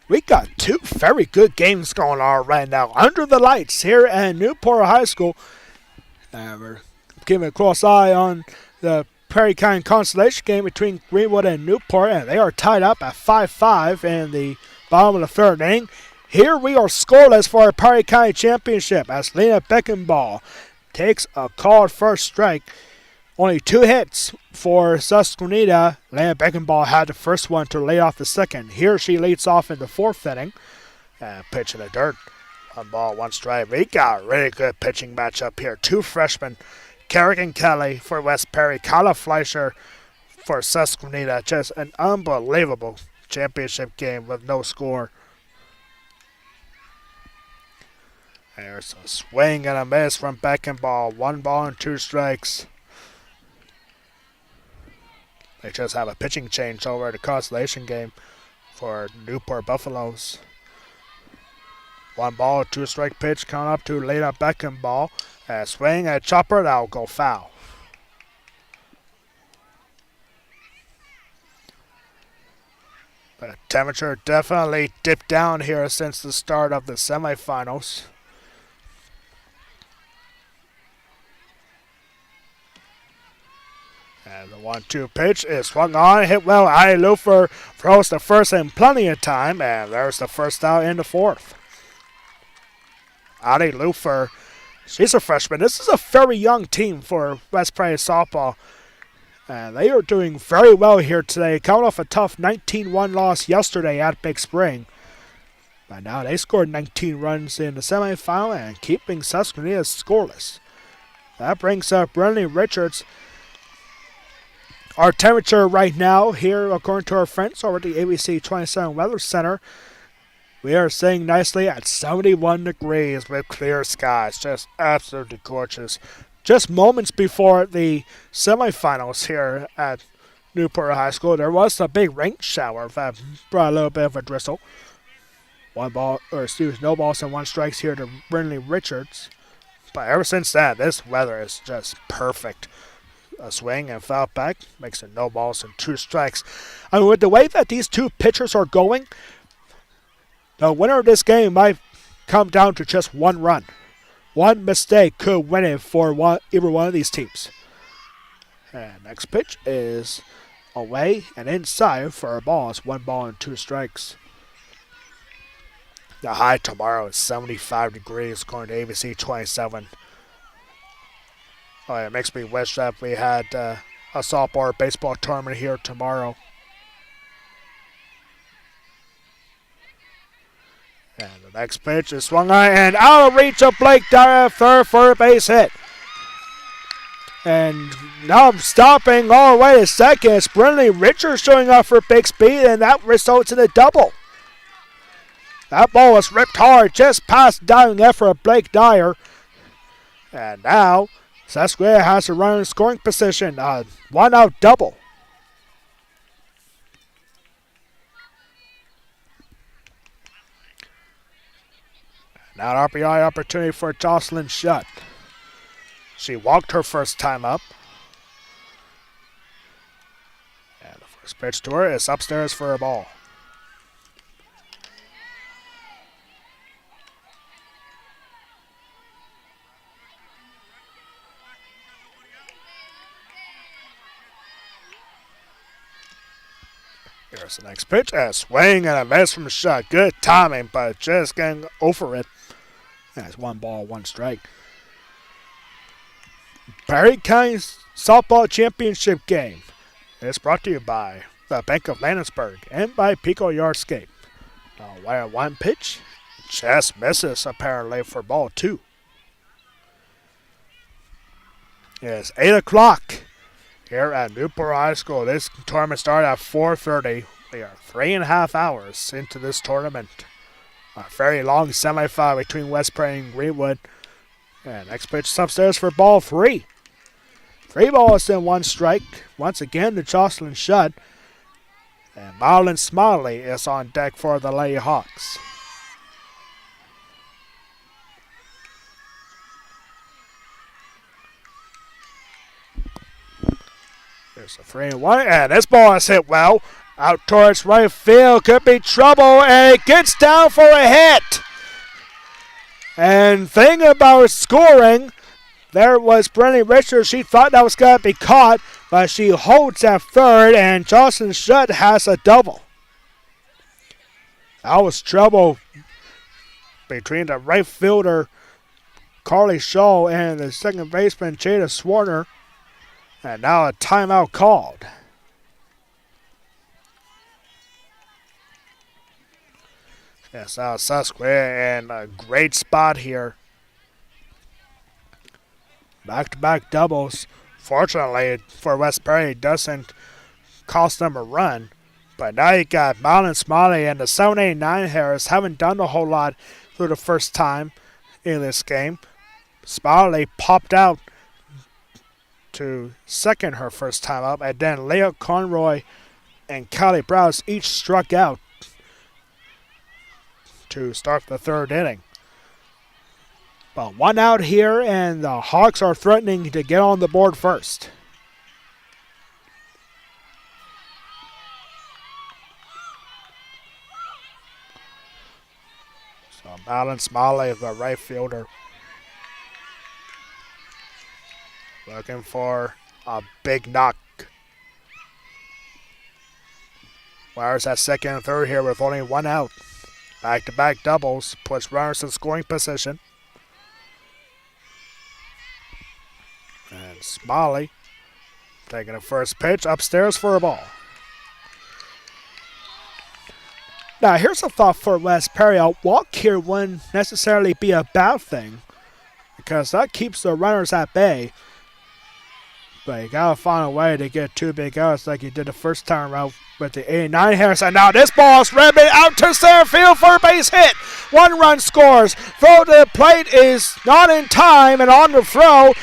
We got 2 very good games going on right now under the lights here at Newport High School. We're keeping a close eye on the Perry County Constellation game between Greenwood and Newport, and they are tied up at 5-5 in the bottom of the 3rd inning. Here we are scoreless for our Perry County Championship as Lena Beckenball takes a called first strike. Only 2 hits for Susquenita. Lena Beckenball had the first one to lead off the second. Here she leads off in the 4th inning. Pitch in the dirt. 1 ball, 1 strike. We got a really good pitching matchup here. 2 freshmen. Kerrigan Kelly for West Perry. Kyla Fleischer for Susquenita. Just an unbelievable championship game with no score. There's a swing and a miss from Beckenball. 1 ball and 2 strikes. They just have a pitching change over the Constellation game for Newport Buffaloes. 1 ball, 2 strike pitch coming up to Lena Beckenball. A swing, a chopper, that'll go foul. The temperature definitely dipped down here since the start of the semifinals. And the 1-2 pitch is swung on, hit well. Ali Lufer throws the first in plenty of time, and there's the first out in the 4th. Ali Lufer, she's a freshman. This is a very young team for West Perry softball. And they are doing very well here today, coming off a tough 19-1 loss yesterday at Big Spring. But now they scored 19 runs in the semifinal and keeping Susquenita scoreless. That brings up Brendan Richards. Our temperature right now here, according to our friends over at the ABC 27 Weather Center, we are sitting nicely at 71 degrees with clear skies. Just absolutely gorgeous. Just moments before the semifinals here at Newport High School, there was a big rain shower that brought a little bit of a drizzle. No balls and one strikes here to Brendan Richards. But ever since that, this weather is just perfect. A swing and foul back makes it no balls and 2 strikes. I mean, with the way that these two pitchers are going, the winner of this game might come down to just 1 run. One mistake could win it for either one of these teams. And next pitch is away and inside for a ball. It's 1 ball and 2 strikes. The high tomorrow is 75 degrees according to ABC 27. Oh, it makes me wish that we had a softball or baseball tournament here tomorrow. And the next pitch is swung on and out of reach of Blake Dyer third for a base hit. And now stopping all the way to second. It's Brendan Richards showing up for big speed, and that results in a double. That ball was ripped hard just past diving effort of Blake Dyer. And now Susquenita has a runner in scoring position. 1-out double. Now an RBI opportunity for Jocelyn Shutt. She walked her first time up. And the first pitch to her is upstairs for a ball. Here's the next pitch. A swing and a miss from Shutt. Good timing, but just getting over it. That's 1 ball, 1 strike. Perry County Softball Championship game is brought to you by the Bank of Landisburg and by Peco Yardscape. Wire 1 pitch. Just misses apparently for ball 2. It's 8 o'clock. Here at Newport High School. This tournament started at 4:30. We are 3.5 hours into this tournament. A very long semifinal between West Prairie and Greenwood. And next pitch is upstairs for ball 3. 3 balls and 1 strike. Once again to Jocelyn Shutt. And Marlon Smiley is on deck for the Lady Hawks. There's a 3-1, and this ball is hit well. Out towards right field, could be trouble, and it gets down for a hit. And thing about scoring, there was Brendan Richards. She thought that was going to be caught, but she holds at third, and Jocelyn Shutt has a double. That was trouble between the right fielder, Carly Shaw, and the second baseman, Jada Swarner. And now a timeout called. Yes, now Susquenita in a great spot here. Back-to-back doubles. Fortunately for West Prairie, doesn't cost them a run. But now you got Marlon Smiley and the 789 Harris haven't done a whole lot for the first time in this game. Smiley popped out to second her first time up, and then Leah Conroy and Callie Browse each struck out to start the 3rd inning. But 1 out here, and the Hawks are threatening to get on the board first. So Marlon Smiley, the right fielder, looking for a big knock. Wires at second and third here with only 1 out. Back-to-back doubles puts runners in scoring position. And Smiley Taking the first pitch upstairs for a ball. Now, here's a thought for West Perry. A walk here wouldn't necessarily be a bad thing because that keeps the runners at bay. But you gotta find a way to get 2 big outs like you did the first time around with the 89 Harris. And now this ball's ribbon out to center field for a base hit. 1 run scores. Throw to the plate is not in time, and on the throw,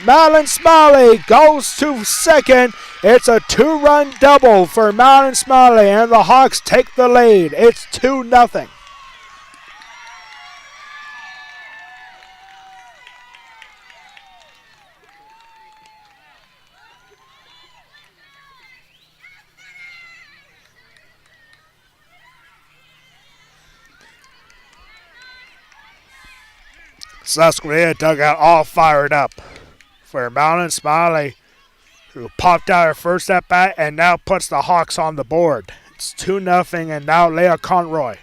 Madeline Smiley goes to second. It's a 2-run double for Madeline Smiley, and the Hawks take the lead. It's 2-0. Susquenita dugout all fired up for Madeline Smiley, who popped out her first at bat and now puts the Hawks on the board. It's 2-0, and now Leah Conroy.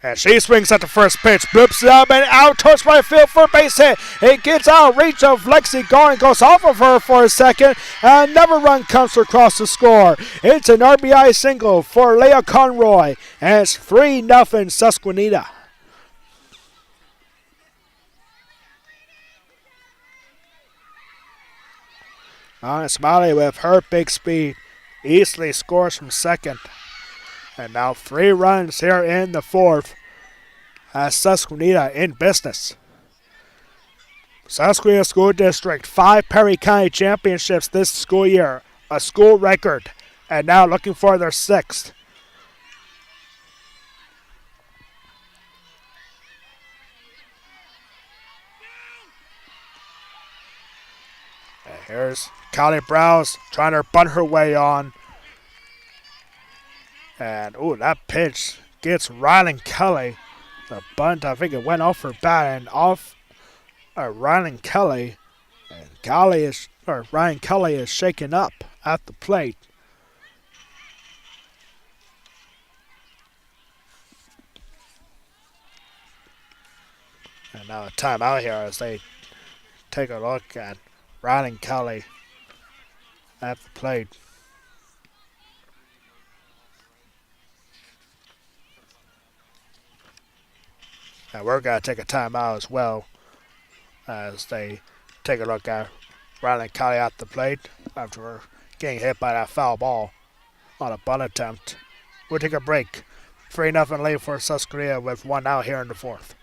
And she swings at the first pitch, bloops it up and out towards right field for a base hit. It gets out of reach of Lexi Garn, goes off of her for a second, and another run comes across the score. It's an RBI single for Leah Conroy, and it's 3-0 Susquenita. Smiley with her big speed easily scores from second. And now 3 runs here in the 4th as Susquenita in business. Susquenita School District, 5 Perry County championships this school year, a school record, and now looking for their 6th. And here's Callie Browse trying to bunt her way on. And, that pitch gets Rylan Kelly. The bunt, I think it went off her bat and off Rylan Kelly. And Ryan Kelly is shaken up at the plate. And now a timeout here as they take a look at Rylan Kelly at the plate. And we're going to take a timeout as well as they take a look at Rylan Kelly at the plate after getting hit by that foul ball on a bunt attempt. We'll take a break. 3-0 lead for Susquenita with 1 out here in the 4th.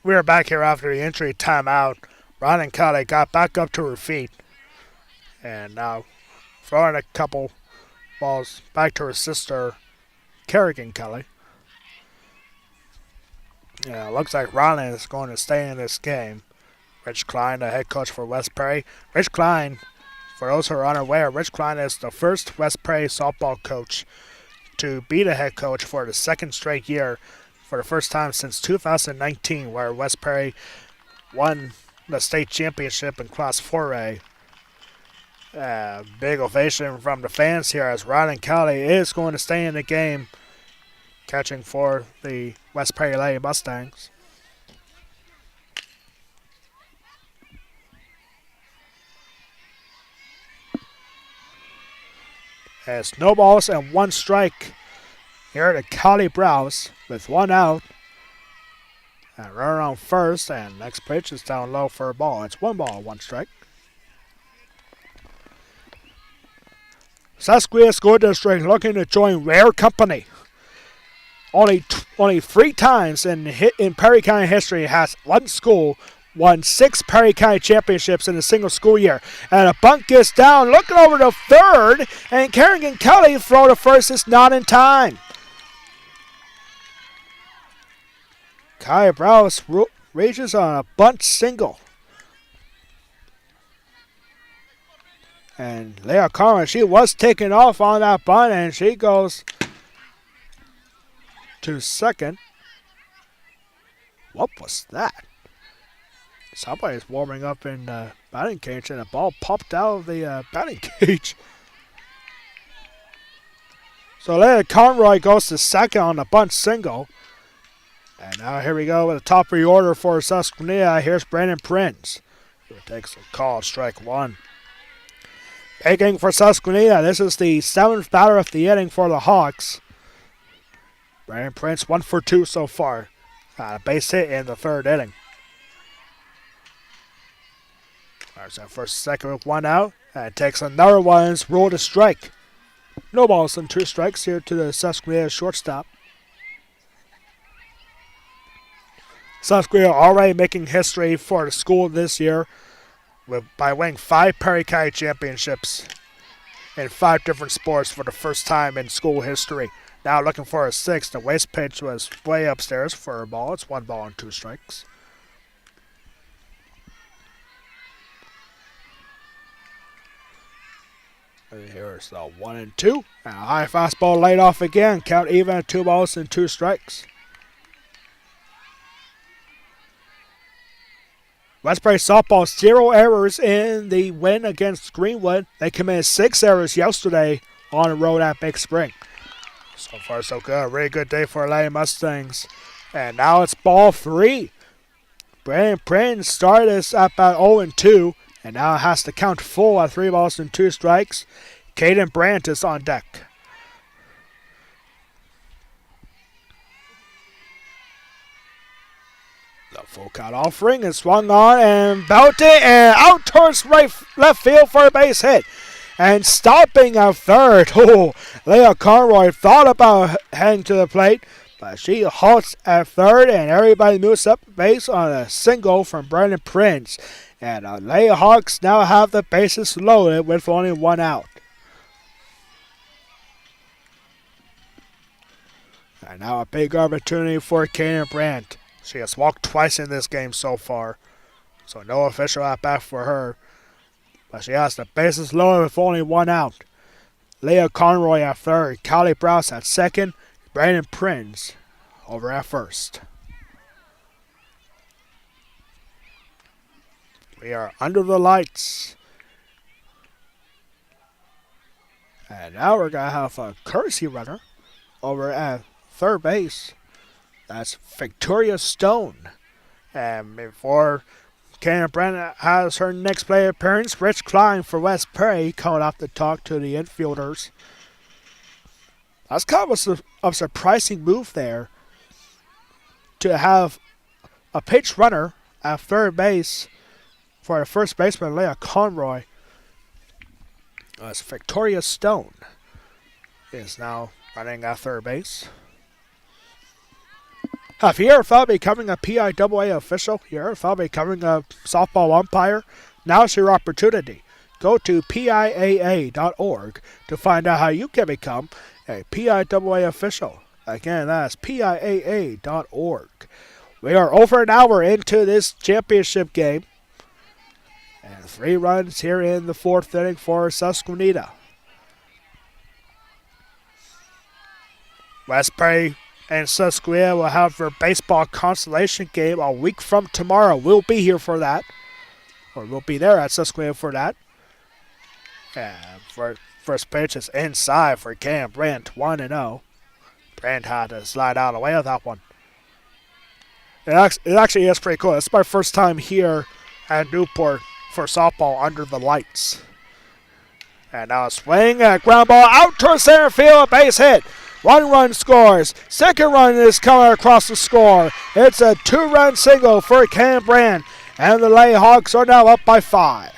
We are back here after the injury timeout. Rylan Kelly got back up to her feet. And now throwing a couple balls back to her sister, Kerrigan Kelly. Yeah, looks like Rylan is going to stay in this game. Rich Klein, the head coach for West Perry. Rich Klein, for those who are unaware, Rich Klein is the first West Perry softball coach to be the head coach for the 2nd straight year, for the first time since 2019, where West Perry won the state championship in Class 4A. Big ovation from the fans here as Rylan Kelly is going to stay in the game, catching for the West Perry Lady Mustangs. As no balls and 1 strike here to Kelly Browse with one out. And runner on first, and next pitch is down low for a ball. It's 1 ball, 1 strike. Susquenita School District looking to join rare company. Only 3 times in Perry County history has one school won 6 Perry County championships in a single school year. And a bunt gets down, looking over to third, and Kerrigan Kelly throw to first is not in time. Kai Browse reaches on a bunt single. And Leah Carmen, she was taken off on that bunt, and she goes to second. What was that? Somebody's warming up in the batting cage, and a ball popped out of the batting cage. So Leah Conroy goes to second on the bunt single. And now here we go with the top of the order for Susquenita. Here's Brandon Prince, who takes a call, strike 1. Taking for Susquenita, this is the 7th batter of the inning for the Hawks. Brandon Prince 1 for 2 so far. A base hit in the 3rd inning. There's that first second with 1 out. And takes another one. It's ruled a strike. No balls and 2 strikes here to the Susquenita shortstop. Susquenita already making history for the school this year by winning 5 Perry County championships in 5 different sports for the first time in school history. Now looking for a 6th. The waste pitch was way upstairs for a ball. It's 1 ball and 2 strikes. And here's the 1 and 2. And a high fastball laid off again. Count even at 2 balls and 2 strikes. Westbury softball 0 errors in the win against Greenwood. They committed 6 errors yesterday on the road at Big Spring. So far so good. Really good day for Lady Mustangs. And now it's ball 3. Brandon Prince started us at about 0-2. And now it has to count full at 3 balls and 2 strikes. Caden Brandt is on deck. The full count offering is swung on and belted and out towards left field for a base hit. And stopping at third. Oh, Leah Conroy thought about heading to the plate, but she halts at third and everybody moves up base on a single from Brandon Prince. And the Leah Hawks now have the bases loaded with only 1 out. And now a big opportunity for Caden Brandt. She has walked twice in this game so far, so no official at bat for her. But she has the bases loaded with only 1 out. Leah Conroy at third, Callie Browse at second, Brandon Prince over at first. We are under the lights. And now we're going to have a courtesy runner over at third base. That's Victoria Stone. And before Karen Brent has her next play appearance, Rich Klein for West Perry coming out to talk to the infielders. That's kind of a surprising move there to have a pitch runner at third base for the first baseman, Leah Conroy. As Victoria Stone is now running at third base. Have you ever thought of becoming a PIAA official? You ever thought of becoming a softball umpire? Now's your opportunity. Go to PIAA.org to find out how you can become a PIAA official. Again, that's PIAA.org. We are over an hour into this championship game. And 3 runs here in the 4th inning for Susquenita. Westbury and Susquenita will have their baseball consolation game a week from tomorrow. We'll be here for that. Or we'll be there at Susquenita for that. And first pitch is inside for Cam Brandt, 1-0. Brandt had to slide out of the way of that one. It actually is pretty cool. It's my first time here at Newport for softball under the lights. And now a swing, a ground ball out towards center field, a base hit. 1 run scores. Second run is coming across the score. It's a 2-run single for Cam Brand. And the Layhawks are now up by 5.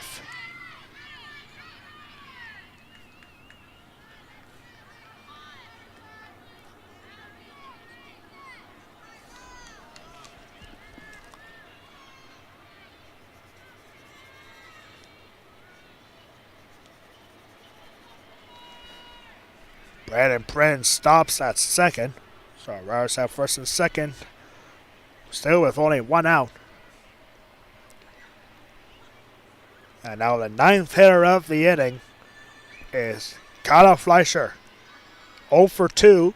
Brandon Prince stops at second. So runners have first and second. Still with only 1 out. And now the 9th hitter of the inning is Kyla Fleischer. 0 for 2.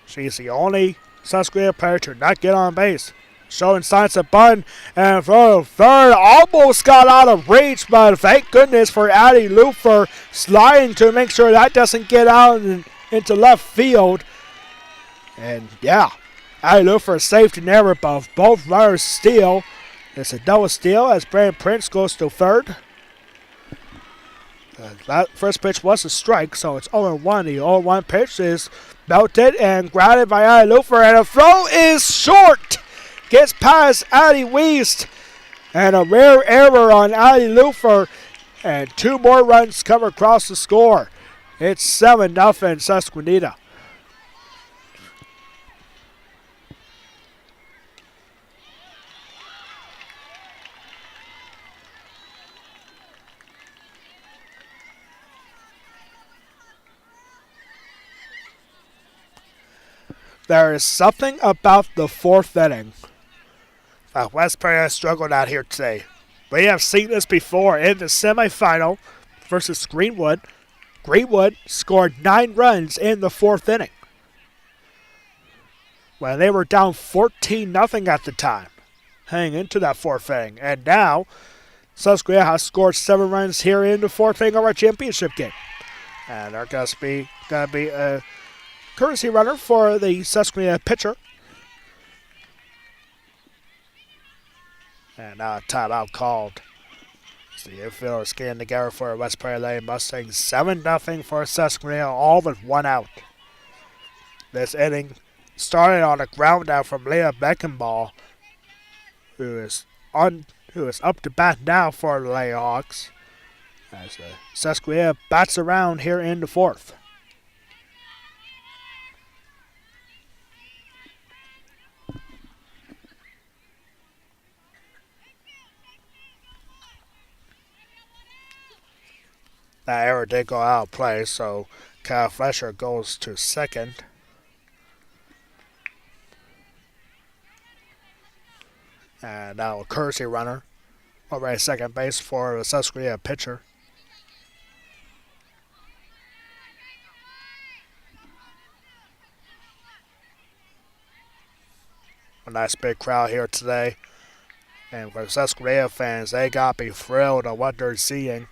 She's the only Susquenita player to not get on base. Showing signs of bunt, and for third, almost got out of reach, but thank goodness for Addie Lufer sliding to make sure that doesn't get out into left field. And yeah, Addie Lufer saved an error, but both runners steal. It's a double steal as Brandon Prince goes to third. That first pitch was a strike, so it's 0-1. The 0-1 pitch is belted and grounded by Addie Lufer, and a throw is short. Gets past Addie Wiest, and a rare error on Addie Lufer, and 2 more runs come across the score. It's 7-0 Susquenita. There is something about the 4th inning. West Prairie has struggled out here today. We have seen this before in the semifinal versus Greenwood. Greenwood scored 9 runs in the 4th inning when they were down 14-0 at the time, heading into that 4th inning. And now, Susquenita has scored 7 runs here in the 4th inning of our championship game. And they're going to be a courtesy runner for the Susquenita pitcher. And now a timeout called. So the infielders getting together for West Prairie Lady Mustangs. 7-0 for Susquenita, all but 1 out. This inning started on a ground out from Leah Beckenball, who is up to bat now for the Layhawks, as Susquenita bats around here in the 4th. That error did go out of play, so Kyle Fletcher goes to second. And now a courtesy runner over at second base for the Susquenita pitcher. A nice big crowd here today. And for Susquenita fans, they got to be thrilled at what they're seeing.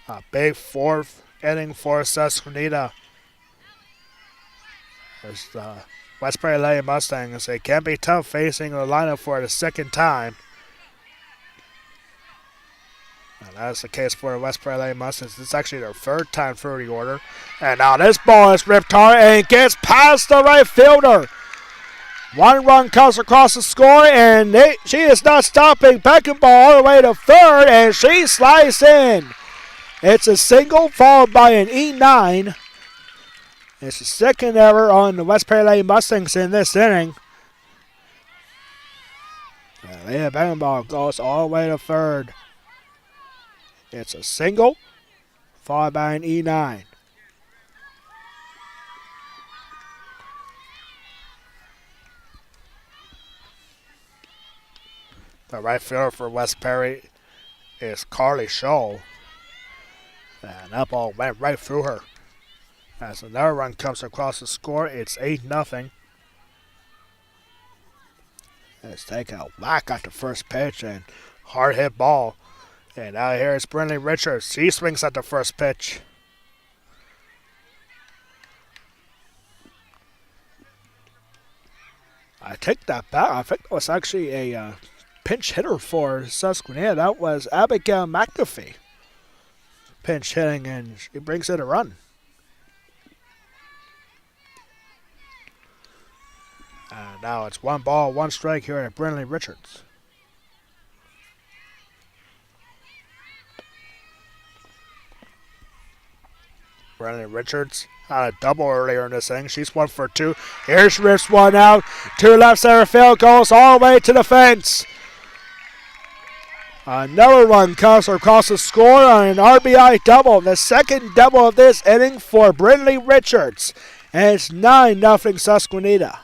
A big 4th inning for Susquenita. As the West Prairie Lady Mustangs, it can be tough facing the lineup for the 2nd time. And that's the case for the West Prairie Lady Mustangs. It's actually their 3rd time through the order. And now this ball is ripped hard and gets past the right fielder. 1 run comes across the score, and she is not stopping. Beckenball all the way to third, and she slides in. It's a single followed by an E9. It's the 2nd error on the West Prairie Lady Mustangs in this inning. Leah Beckenball goes all the way to third. It's a single followed by an E9. The right fielder for West Prairie is Carly Scholl. And that ball went right through her. As another run comes across the score, it's 8-0. It's taking a whack at the first pitch and hard hit ball. And now here is Brinley Richards. She swings at the first pitch. I take that back. I think it was actually a pinch hitter for Susquenita. That was Abigail McAfee. Pinch hitting, and she brings in a run. And now it's 1 ball, 1 strike here at Brinley Richards. Brinley Richards had a double earlier in this inning. She's 1 for 2. Here she rips one out. 2 left center field, goes all the way to the fence. Another run comes across the score on an RBI double. The second double of this inning for Brinley Richards. And it's 9-0 Susquenita.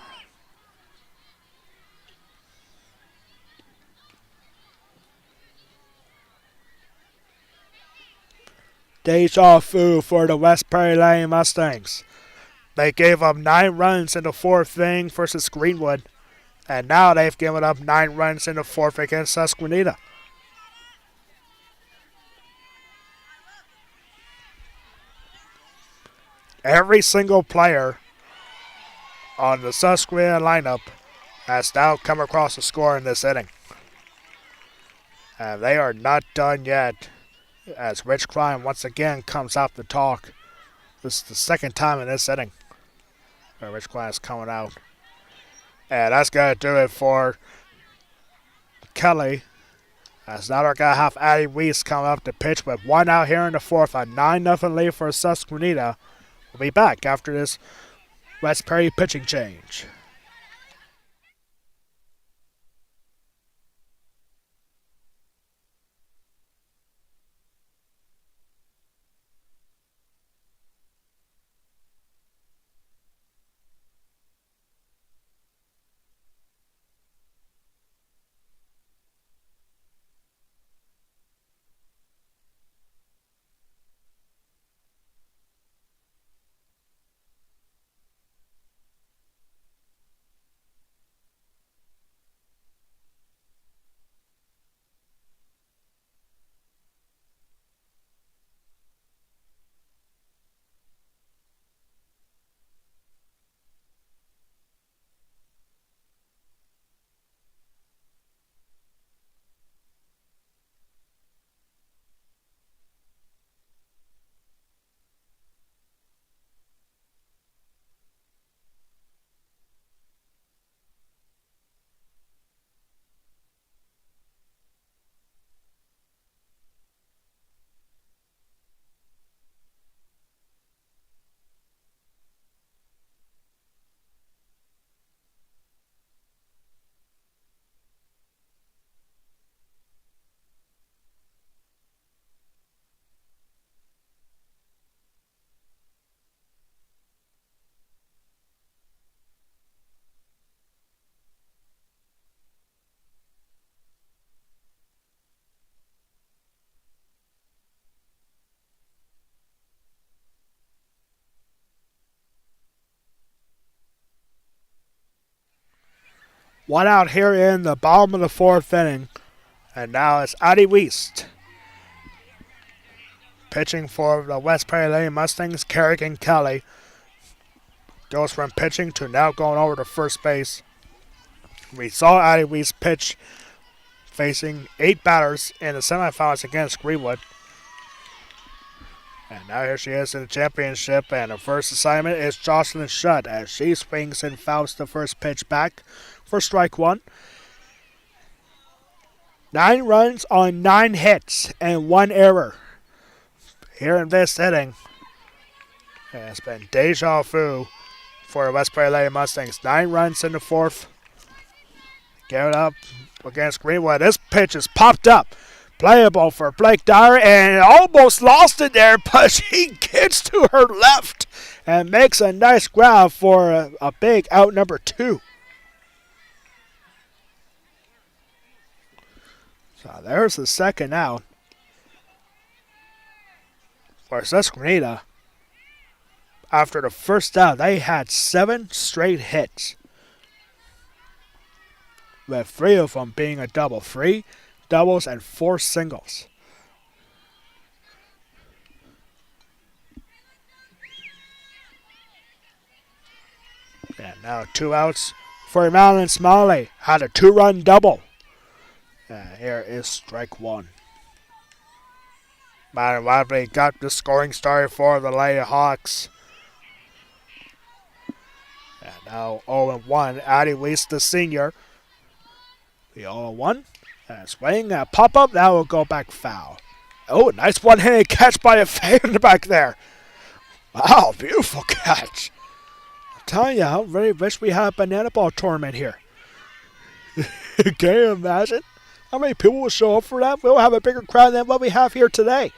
Deja vu for the West Prairie Lane Mustangs. They gave up 9 runs in the 4th inning versus Greenwood. And now they've given up 9 runs in the 4th against Susquenita. Every single player on the Susquenita lineup has now come across the score in this inning. And they are not done yet, as Rich Klein once again comes out to talk. This is the second time in this inning where Rich Klein is coming out. And that's going to do it for Kelly. As now they're going to have Addie Weiss come up to pitch with 1 out here in the 4th. A 9-0 lead for Susquenita. We'll be back after this West Prairie pitching change. One out here in the bottom of the 4th inning. And now it's Addie Weiss pitching for the West Prairie Lane Mustangs. Kerrigan Kelly goes from pitching to now going over to first base. We saw Addie Weiss pitch facing 8 batters in the semifinals against Greenwood. And now here she is in the championship, and her first assignment is Jocelyn Shutt as she swings and fouls the first pitch back for strike 1. 9 runs on 9 hits and 1 error here in this inning. It's been deja vu for the West Prairie Lady Mustangs. 9 runs in the 4th. Give it up against Greenwood. This pitch is popped up. Playable for Blake Dyer, and almost lost it there, but she gets to her left and makes a nice grab for a big out number 2. So there's the second out for Susquenita. After the first out, they had 7 straight hits, with 3 of them being a double. 3 doubles and 4 singles. And now 2 outs for Madeline Smalley. Had a 2-run double. Here is strike 1. Madeline Wadley got the scoring started for the Lady Hawks. And Now 0-1. Addie Weiss, the senior. The 0-1. Swing, pop up. That will go back foul. Oh, nice one-handed catch by a fan back there. Wow, beautiful catch. I'm telling you, I really wish we had a banana ball tournament here. Can you imagine how many people will show up for that? We'll have a bigger crowd than what we have here today.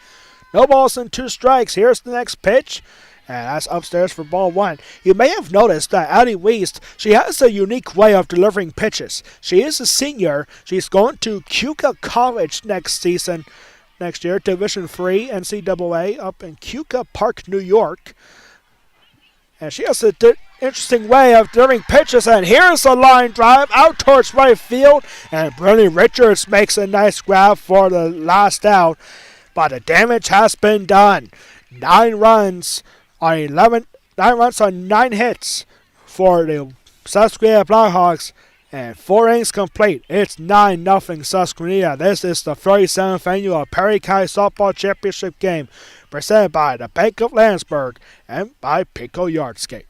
No balls and 2 strikes. Here's the next pitch. And that's upstairs for ball 1. You may have noticed that Addie Weiss, she has a unique way of delivering pitches. She is a senior. She's going to Keuka College next year, Division III NCAA up in Keuka Park, New York. And she has an interesting way of delivering pitches. And here's a line drive out towards right field. And Brennan Richards makes a nice grab for the last out. But the damage has been done. 9 runs on 9 hits for the Susquenita Blackhawks. And 4 innings complete. It's 9-0 Susquenita. This is the 37th annual Perry County Softball Championship game presented by the Bank of Landsberg and by Peco Yardscape.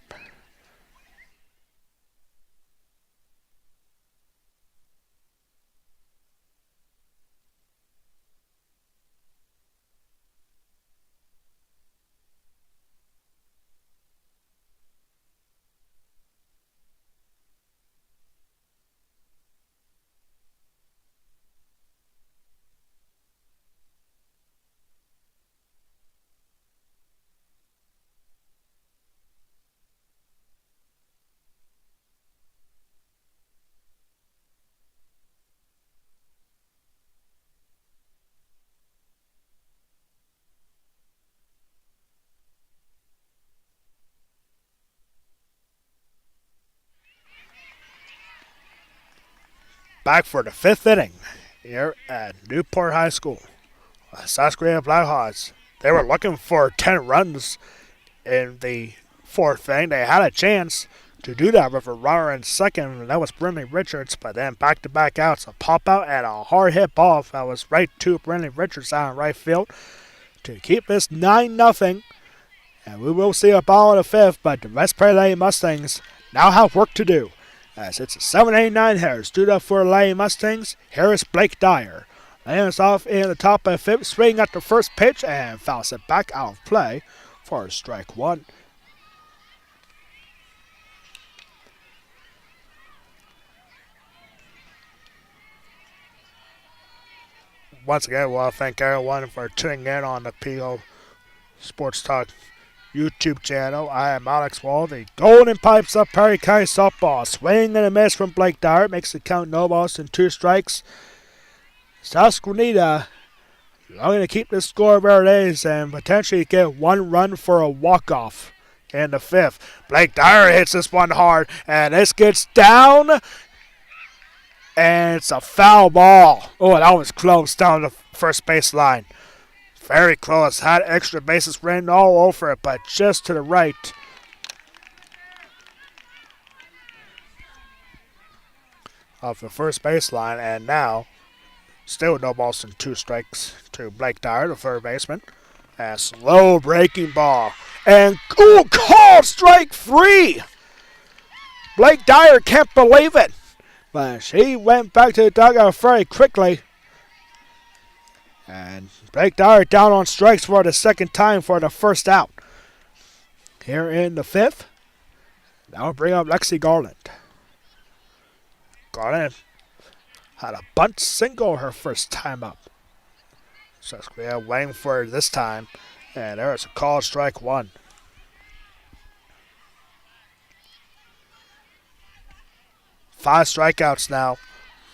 Back for the 5th inning here at Newport High School. Susquenita Blackhawks, they were looking for 10 runs in the 4th inning. They had a chance to do that with a runner in second, and that was Brennan Richards, but then back-to-back outs, a pop-out and a hard-hit ball that was right to Brennan Richards out in right field to keep this 9-0. And we will see a ball in the 5th, but the West Prairie Lady Mustangs now have work to do. As it's a 7-8-9 hitter. Stood up for the Lady Mustangs. Here is Blake Dyer. Lands off in the top of the 5th, swing at the first pitch and fouls it back out of play for strike 1. Once again, I want to thank everyone for tuning in on the PO Sports Talk YouTube channel. I am Alex Wall. The Golden Pipes up Perry County Softball. Swing and a miss from Blake Dyer. Makes it count no balls and 2 strikes. Susquenita looking to keep this score where it is and potentially get 1 run for a walk-off in the 5th. Blake Dyer hits this one hard, and this gets down, and it's a foul ball. Oh, that was close down the first base line. Very close. Had extra bases ran all over it, but just to the right. Of the first baseline, and now still no balls and 2 strikes to Blake Dyer, the third baseman. A slow breaking ball. And called strike 3! Blake Dyer can't believe it. But she went back to the dugout very quickly. And Blake Dyer down on strikes for the 2nd time for the first out. Here in the 5th, that will bring up Lexi Garland. Garland had a bunt single her first time up. Susquenita waiting for it this time. And there's a called strike 1. Five strikeouts now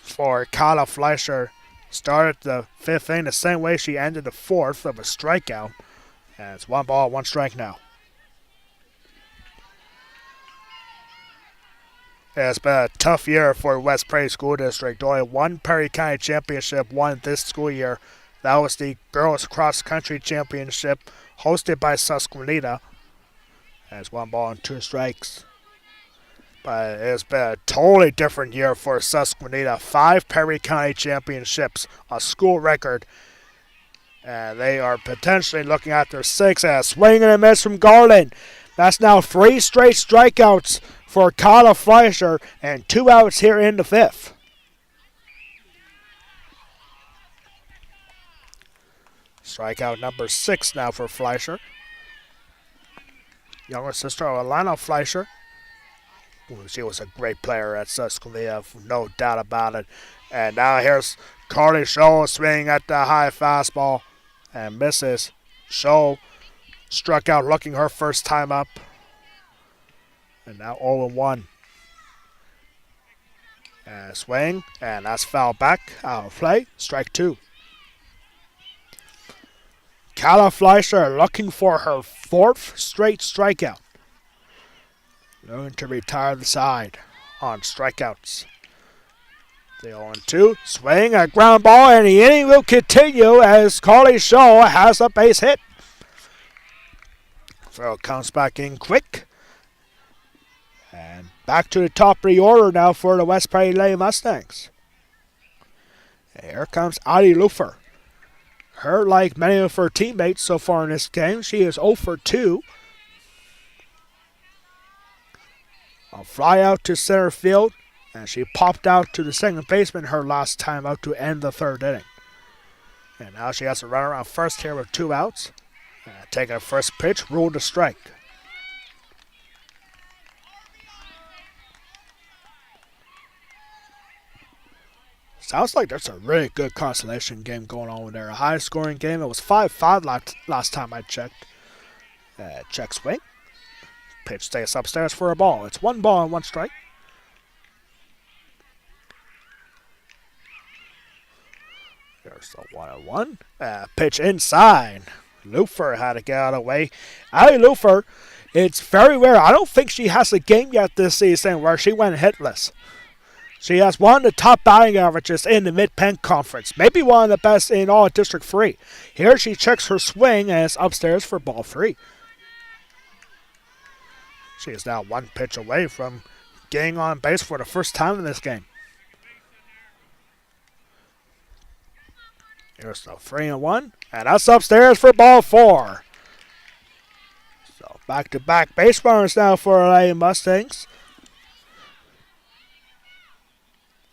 for Kyla Fleischer. Started the 5th inning the same way she ended the 4th of a strikeout. And it's 1 ball, 1 strike now. It's been a tough year for West Prairie School District. Only 1 Perry County Championship won this school year. That was the Girls Cross Country Championship hosted by Susquenita. And it's 1 ball and 2 strikes. But it's been a totally different year for Susquenita. 5 Perry County Championships, a school record. And they are potentially looking at their 6th. And a swing and a miss from Garland. That's now 3 straight strikeouts for Kyle Fleischer, and 2 outs here in the 5th. Strikeout number 6 now for Fleischer. Younger sister of Alana Fleischer. She was a great player at Susquenita, no doubt about it. And now here's Carly Scholl swinging at the high fastball and misses. Scholl struck out looking her first time up. And now 0-1. And swing, and that's foul back. Out of play, strike 2. Kala Fleischer looking for her 4th straight strikeout. Looking to retire the side on strikeouts. The 0-2, swing, a ground ball, and the inning will continue as Carly Scholl has a base hit. Throw comes back in quick. And back to the top of the order now for the West Prairie Lady Mustangs. And here comes Addie Lufer. Her, like many of her teammates so far in this game, she is 0 for 2. A fly out to center field, and she popped out to the second baseman her last time out to end the 3rd inning. And now she has to run around first here with 2 outs. Taking a first pitch, ruled a strike. Sounds like there's a really good consolation game going on there. A high-scoring game. It was 5-5 last time I checked. Check swing. Pitch stays upstairs for a ball. It's 1 ball and 1 strike. There's the 1-1. Pitch inside. Lufer had to get out of the way. Ali Lufer, it's very rare. I don't think she has a game yet this season where she went hitless. She has one of the top batting averages in the Mid-Penn Conference, maybe one of the best in all of District 3. Here she checks her swing and is upstairs for ball 3. She is now 1 pitch away from getting on base for the first time in this game. Here's the 3-1, and that's upstairs for ball 4. So back-to-back base runners now for the Lady Mustangs.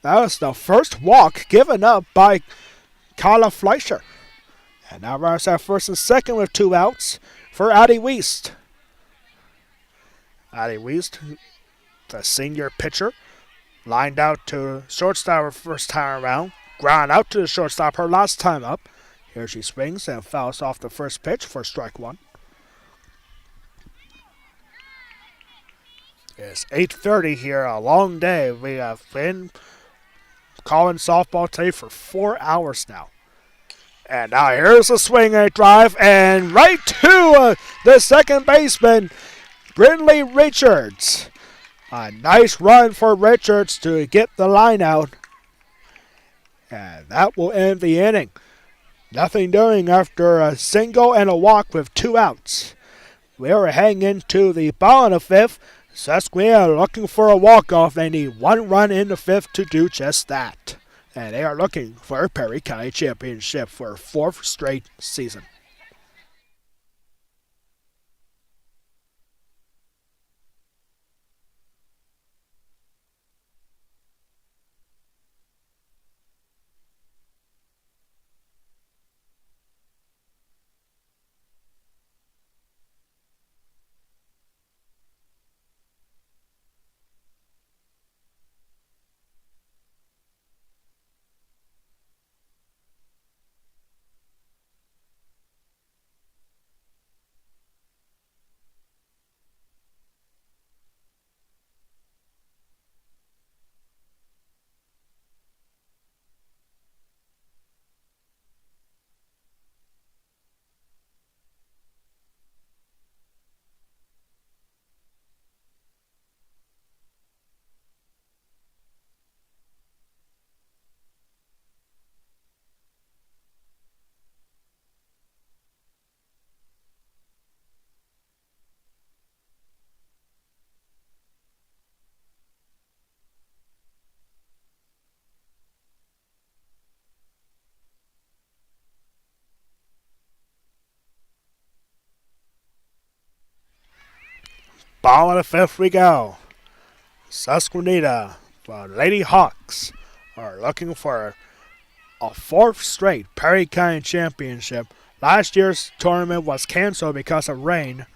That was the first walk given up by Carla Fleischer. And now runners at first and second with 2 outs for Addie Wiest. Addie Wiest, the senior pitcher, lined out to shortstop her first time around. Ground out to the shortstop her last time up. Here she swings and fouls off the first pitch for strike 1. It's 8:30 here, a long day. We have been calling softball today for 4 hours now. And now here's a swing and a drive, and right to the second baseman, Brindley Richards. A nice run for Richards to get the line out. And that will end the inning. Nothing doing after a single and a walk with 2 outs. We are heading into the bottom of the 5th. Susquenita looking for a walk-off. They need 1 run in the 5th to do just that. And they are looking for a Perry County Championship for a 4th straight season. Ball in the 5th we go. Susquenita, the Lady Hawks, are looking for a fourth straight Perry County Championship. Last year's tournament was canceled because of rain,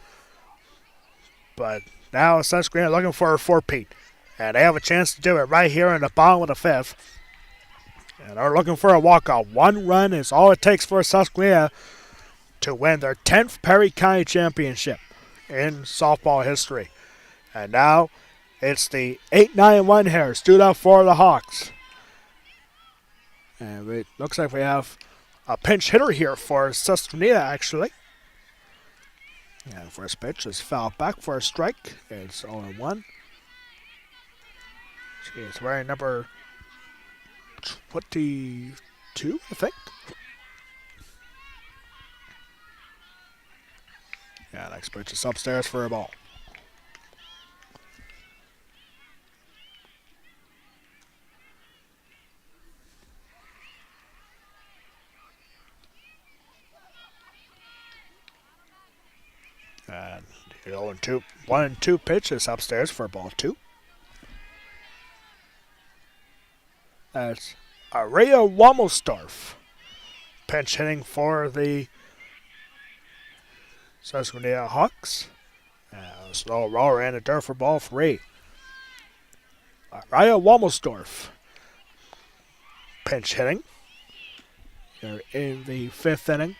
but now Susquenita looking for a four-peat. And they have a chance to do it right here in the bottom of the fifth. And they're looking for a walkout. One run is all it takes for Susquenita to win their 10th Perry County Championship in softball history. And now it's the 8-9-1 here, stood up for the Hawks. And it looks like we have a pinch hitter here for Susquenita, actually. And first pitch is fouled back for a strike. It's 0-1. She is wearing number 22, I think. Yeah, next pitch is upstairs for a ball. And the 0-2, 1-2 pitch is upstairs for ball two. That's Araya Wamelsdorf, pinch hitting for the Susquenita Hawks. Slow roller and a dirt for ball three. Araya Wamelsdorf, pinch hitting. They're in the fifth inning.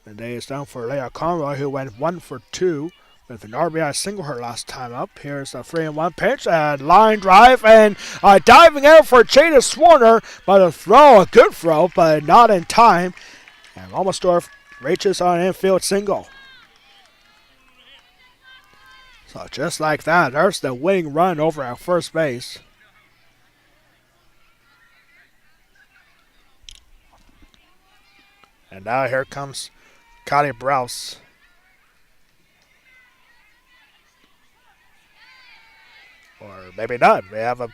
The day is down for Leah Conroy, who went 1 for 2 with an RBI single her last time up. Here's a 3-1 pitch and line drive and diving out for Jada Swarner, but a good throw, but not in time. And Wamelsdorf reaches on an infield single. So just like that, there's the winning run over at first base. And now here comes Kylie Browse. Or maybe not. We have a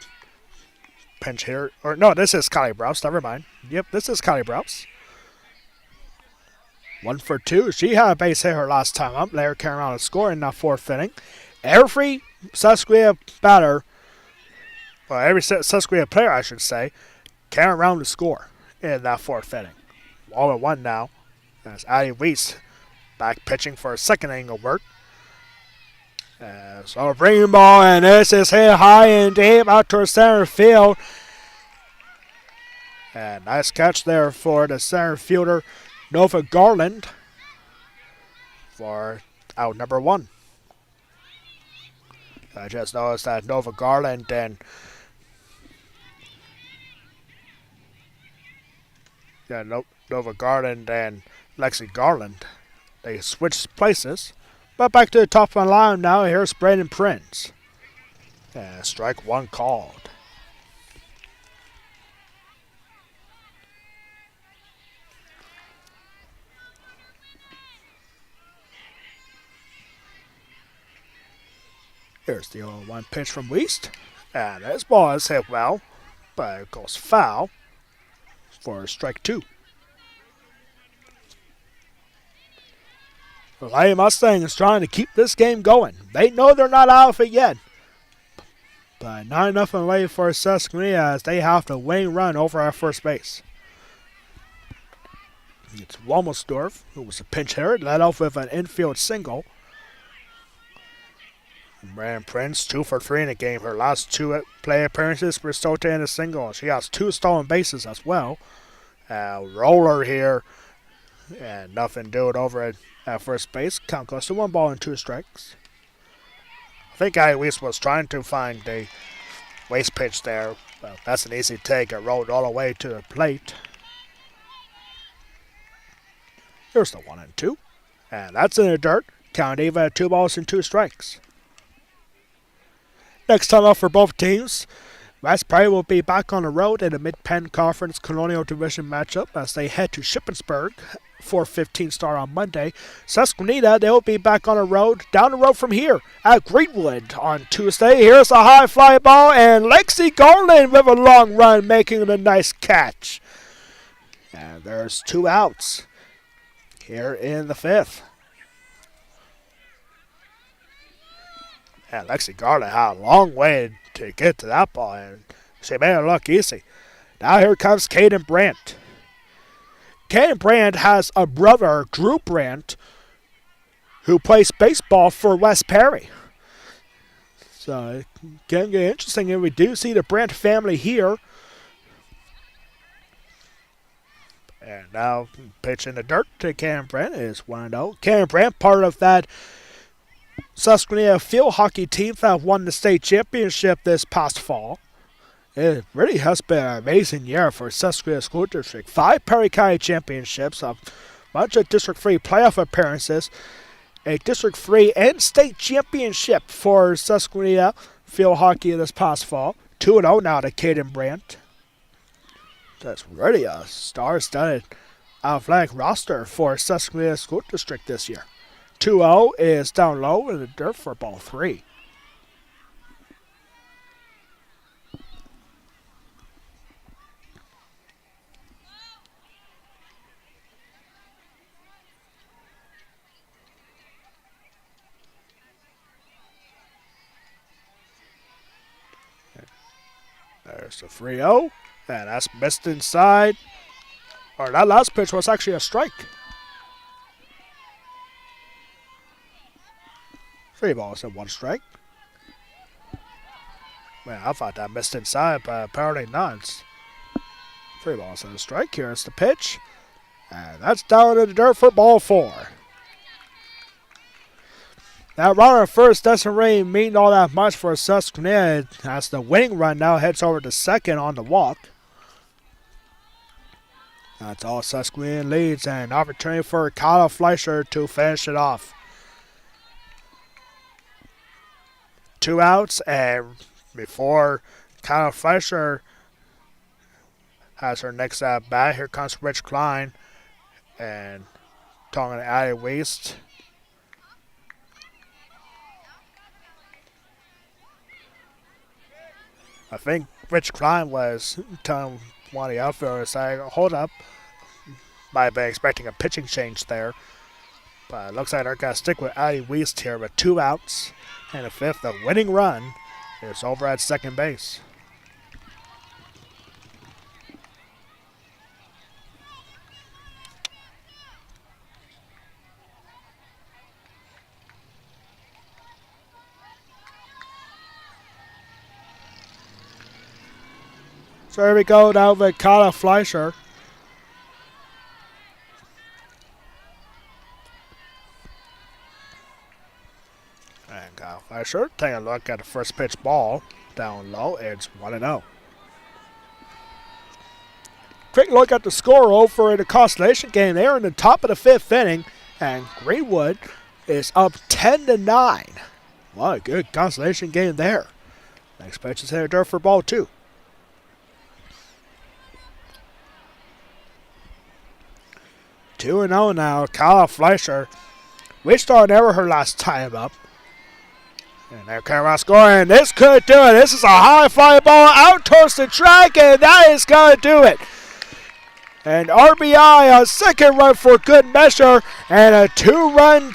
pinch hitter. Or no, this is Kylie Browse. Never mind. Yep, this is Kylie Browse. 1 for 2. She had a base hit her last time up. Larry Carolina score in that fourth inning. Every Susquenita batter, well, every Susquenita player, I should say, came around to score in that fourth inning. 0-1 now. That's Addie Weiss back pitching for a second inning of work. So a ringing ball, and this is hit high and deep out towards center field. And nice catch there for the center fielder, Nova Garland, for out number 1. I just noticed that Nova Garland and Nova Garland and Lexi Garland, they switched places. But back to the top of the line now. Here's Brandon Prince. And strike one called. Here's the 0-1 pitch from Weist. And this ball is hit well, but it goes foul for strike 2. The Lady Mustang is trying to keep this game going. They know they're not out of it yet. But not enough in way for Susquenita as they have to winning run over at first base. It's Wamelsdorf, who was a pinch hitter, led off with an infield single. Brandon Prince, 2 for 3 in the game. Her last 2 play appearances resulted in a single. She has 2 stolen bases as well. Roller here, and nothing to do it over at first base. Count goes to 1 ball and 2 strikes. I think Weiss was trying to find a waste pitch there. Well, that's an easy take. It rolled all the way to the plate. Here's the 1-2. And that's in the dirt. Count even at 2 balls and 2 strikes. Next time up for both teams, West Prairie will be back on the road in a Mid-Penn Conference Colonial Division matchup as they head to Shippensburg. 4:15 start on Monday. Susquenita, they'll be back on the road, down the road from here at Greenwood on Tuesday. Here's a high fly ball, and Lexi Garland with a long run making a nice catch. And there's 2 outs here in the 5th. And Lexi Garland had a long way to get to that ball, and she made it look easy. Now here comes Caden Brandt. Caden Brandt has a brother, Drew Brandt, who plays baseball for West Perry. So it can get interesting, and we do see the Brandt family here. And now pitch in the dirt to Caden Brandt is 1-0. Caden Brandt, part of that Susquenita field hockey team that won the state championship this past fall. It really has been an amazing year for Susquenita School District. 5 Perry County championships, a bunch of District 3 playoff appearances, a District 3 and state championship for Susquenita field hockey this past fall. 2-0 now to Caden Brandt. That's really a star-studded athletic roster for Susquenita School District this year. 2-0 is down low in the dirt for ball 3. There's the 3-0, and that's missed inside. Or that last pitch was actually a strike. 3 balls and 1 strike. Man, I thought that missed inside, but apparently not. 3 balls and a strike. Here's the pitch, and that's down in the dirt for ball 4. That runner at first doesn't really mean all that much for Susquenita, as the winning run now heads over to second on the walk. That's all Susquenita leads, and an opportunity for Kyle Fleischer to finish it off. 2 outs, and before Kyle Fleischer has her next at bat, here comes Rich Klein and talking to Addie Weist. I think Rich Klein was telling one of the outfielders, saying, hold up. Might have been expecting a pitching change there. But it looks like they're going to stick with Addie Weist here with 2 outs and a 5th. The winning run is over at second base. So here we go now with Kyle Fleischer. And Kyle Fleischer taking a look at the first pitch ball. Down low, it's 1-0. Quick look at the score over the Constellation game. They're in the top of the 5th inning, and Greenwood is up 10-9. What a good Constellation game there. Next pitch is headed dirt for ball 2. 2-0 now. Kyle Fleischer. We started never her last time up. And there came out scoring. This could do it. This is a high fly ball out towards the track, and that is going to do it. An RBI, a second run for good measure, and a 2-run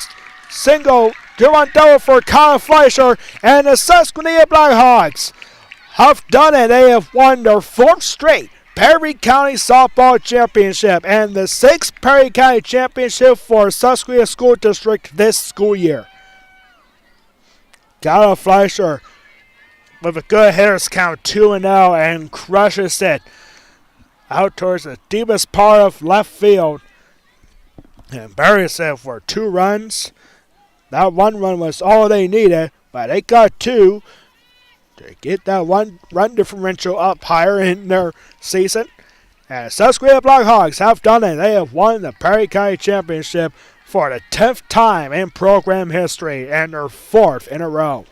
single, 2-run double for Kyle Fleischer, and the Susquenita Blackhawks have done it. They have won their 4th straight Perry County Softball Championship and the 6th Perry County Championship for Susquenita School District this school year. Kyle Fleischer with a good hitters count, 2-0, and crushes it out towards the deepest part of left field and buries it for 2 runs. That 1 run was all they needed, but they got 2 to get that 1 run differential up higher in their season. And Susquenita Blackhawks have done it. They have won the Perry County Championship for the 10th time in program history and their 4th in a row.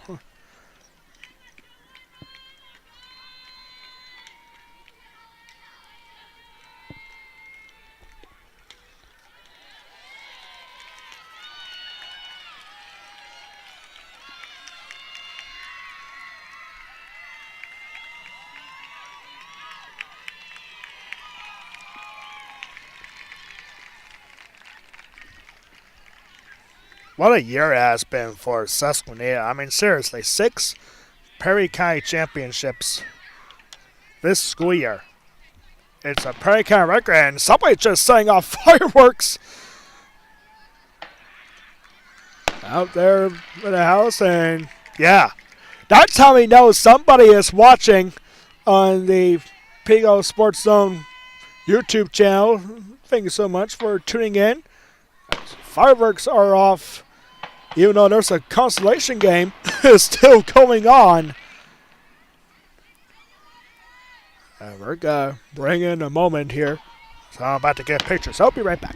What a year it has been for Susquenita. I mean, seriously, 6 Perry County championships this school year. It's a Perry County record, and somebody's just setting off fireworks out there in the house, and yeah, that's how we know somebody is watching on the Peco Sports Zone YouTube channel. Thank you so much for tuning in. Fireworks are off, even though there's a consolation game is still going on. And we're gonna bring in a moment here. So I'm about to get pictures. I'll be right back.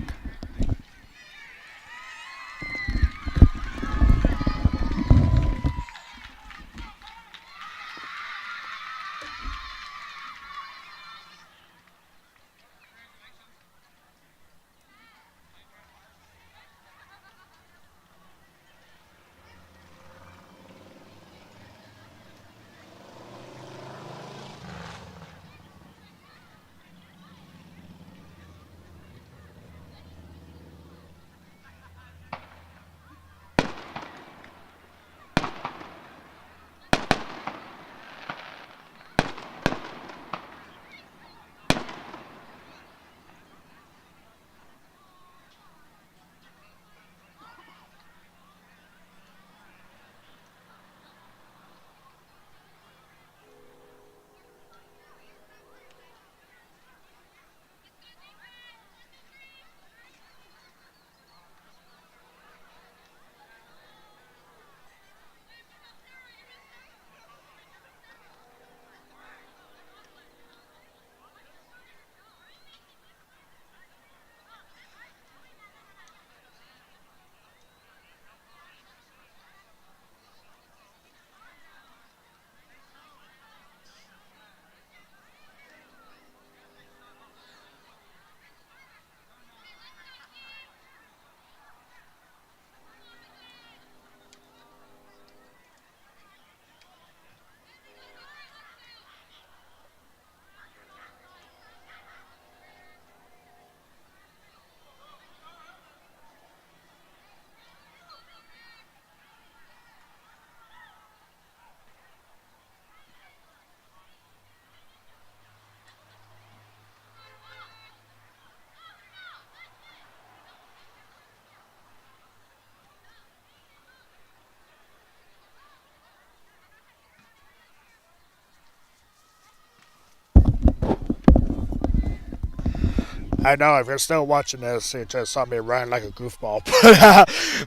I know if you're still watching this, you just saw me running like a goofball.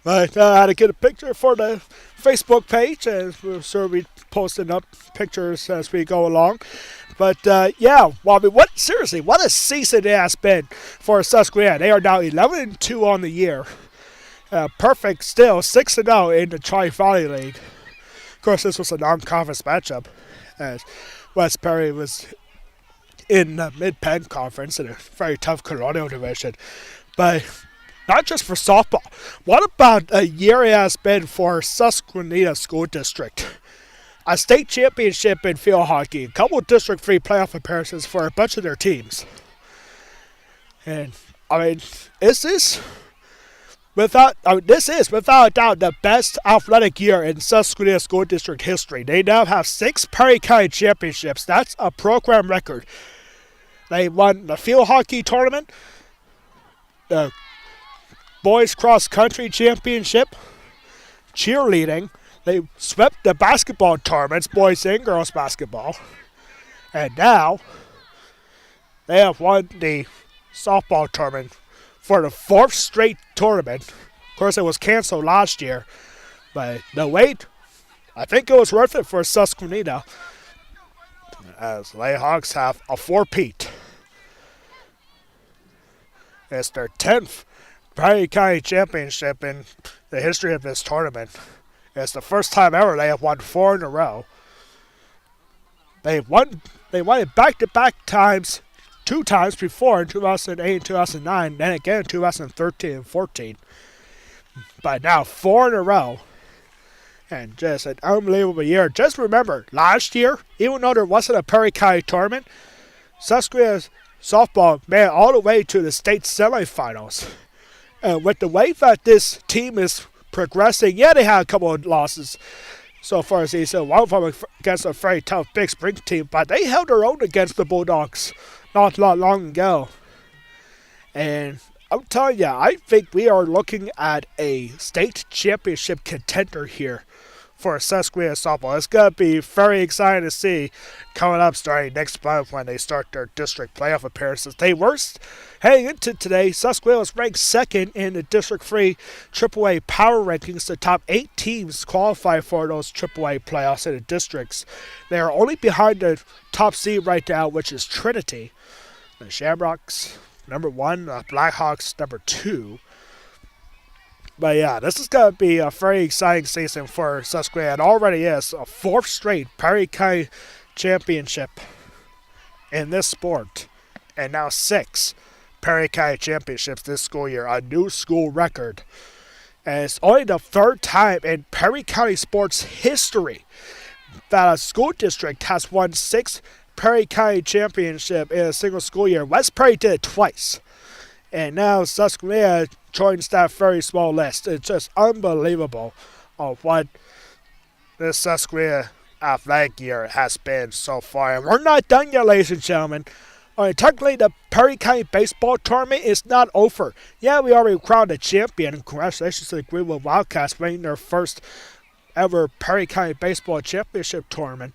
But I had to get a picture for the Facebook page, and we'll sure be posting up pictures as we go along. But yeah, well, I mean, seriously, what a season it has been for Susquenita. They are now 11-2 on the year. Perfect still, 6-0 in the Tri-Valley League. Of course, this was a non-conference matchup, as West Perry was in the Mid-Penn Conference in a very tough Colonial division. But not just for softball. What about a year it has been for Susquenita School District? A state championship in field hockey, a couple of District 3 playoff appearances for a bunch of their teams. And, I mean, this is without a doubt the best athletic year in Susquenita School District history. They now have 6 Perry County championships. That's a program record. They won the field hockey tournament, the boys cross country championship, cheerleading. They swept the basketball tournaments, boys and girls basketball. And now they have won the softball tournament for the 4th straight tournament. Of course, it was canceled last year. But the wait, I think it was worth it for Susquenita, as Layhawks have a 4-peat. It's their 10th Perry County championship in the history of this tournament. It's the first time ever they have won 4 in a row. They won it back-to-back times, 2 times before in 2008 and 2009, then again in 2013 and 14. But now 4 in a row. And just an unbelievable year. Just remember, last year, even though there wasn't a Perry County tournament, Susquenita softball made it all the way to the state semifinals. And with the way that this team is progressing. Yeah, they had a couple of losses so far this season. One of them against a very tough Big Spring team, but they held their own against the Bulldogs not long ago. And I'm telling you, I think we are looking at a state championship contender here for Susquenita softball. It's going to be very exciting to see coming up starting next month when they start their district playoff appearances. They were heading into today. Susquenita was ranked second in the District 3 AAA power rankings. The top 8 teams qualify for those AAA playoffs in the districts. They are only behind the top seed right now, which is Trinity. The Shamrocks, number 1, Blackhawks, number 2. But yeah, this is going to be a very exciting season for Susquenita. It already is a 4th straight Perry County championship in this sport. And now 6 Perry County championships this school year, a new school record. And it's only the 3rd time in Perry County sports history that a school district has won 6 Perry County championship in a single school year. West Perry did it twice. And now Susquenita joins that very small list. It's just unbelievable of what this Susquenita athletic year has been so far. And we're not done yet, ladies and gentlemen. Technically, the Perry County baseball tournament is not over. Yeah, we already crowned a champion. Congratulations to the Greenwood Wildcats winning their first ever Perry County baseball championship tournament.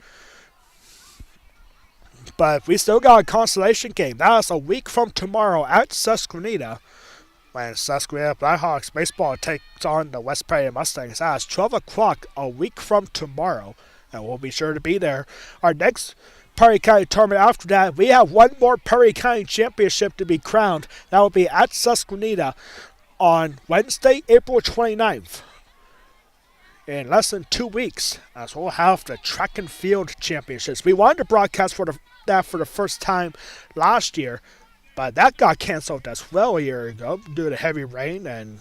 But we still got a consolation game. That is a week from tomorrow at Susquenita, when Susquenita Blackhawks baseball takes on the West Perry Mustangs. That is 12 o'clock a week from tomorrow, and we'll be sure to be there. Our next Perry County tournament after that, we have one more Perry County championship to be crowned. That will be at Susquenita on Wednesday, April 29th. In less than 2 weeks, as we'll have the track and field championships. We wanted to broadcast that for the first time last year, but that got canceled as well a year ago due to heavy rain and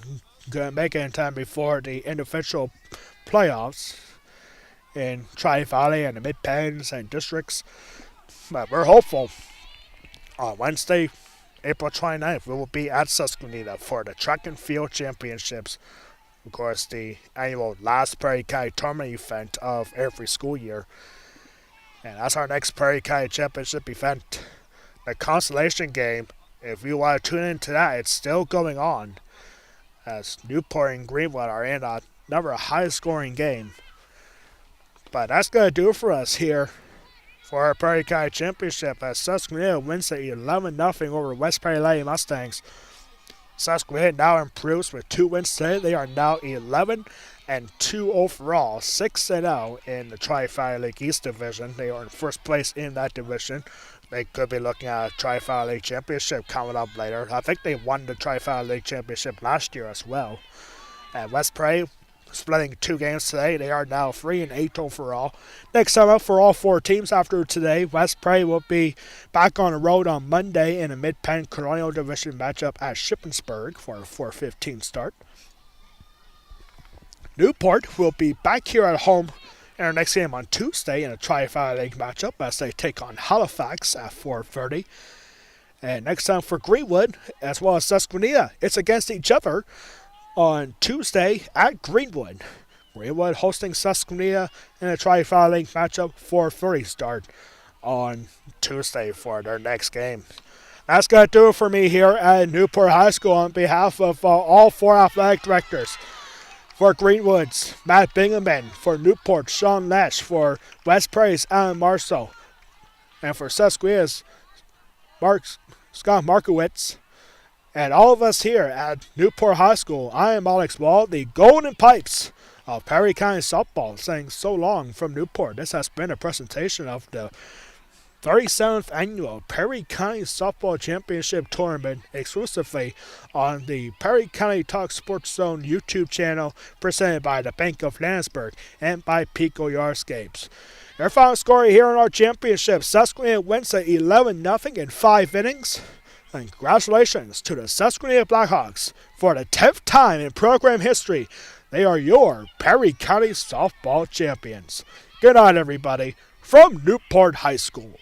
couldn't make it in time before the individual playoffs in Tri-Valley and the Mid-Penns and districts. But we're hopeful. On Wednesday, April 29th, we will be at Susquenita for the track and field championships. Of course, the annual last Perry County tournament event of every school year. And that's our next Perry County championship event. The consolation game, if you want to tune into that, it's still going on, as Newport and Greenwood are in another high-scoring game. But that's going to do it for us here for our Perry County championship, as Susquenita wins at 11-0 over West Perry Lady Mustangs. Susquenita now improves with 2 wins today. They are now 11-2 overall, 6-0 in the Tri-Valley League East Division. They are in first place in that division. They could be looking at a Tri-Valley League Championship coming up later. I think they won the Tri-Valley League Championship last year as well. And West Perry splitting 2 games today. They are now 3-8 overall. Next time up for all 4 teams after today, West Perry will be back on the road on Monday in a Mid-Penn Colonial Division matchup at Shippensburg for a 4:15 start. Newport will be back here at home in our next game on Tuesday in a Tri-Valley League matchup as they take on Halifax at 4:30. And next time for Greenwood, as well as Susquenita, it's against each other on Tuesday at Greenwood. Greenwood hosting Susquenita in a Tri-Valley League matchup, 4:30 start on Tuesday for their next game. That's going to do it for me here at Newport High School on behalf of all 4 athletic directors. For Greenwood's Matt Bingaman, for Newport Sean Lesh, for West Prairie's Alan Marceau, and for Susquenita's Scott Markowitz, and all of us here at Newport High School, I am Alex Wall, the Golden Pipes of Perry County Softball, saying so long from Newport. This has been a presentation of the 37th Annual Perry County Softball Championship Tournament exclusively on the Perry County Talk Sports Zone YouTube channel, presented by the Bank of Landsberg and by Peco Yardscapes. Our final score here in our championship, Susquenita wins at 11-0 in 5 innings. And congratulations to the Susquenita Blackhawks for the 10th time in program history. They are your Perry County Softball champions. Good night, everybody, from Newport High School.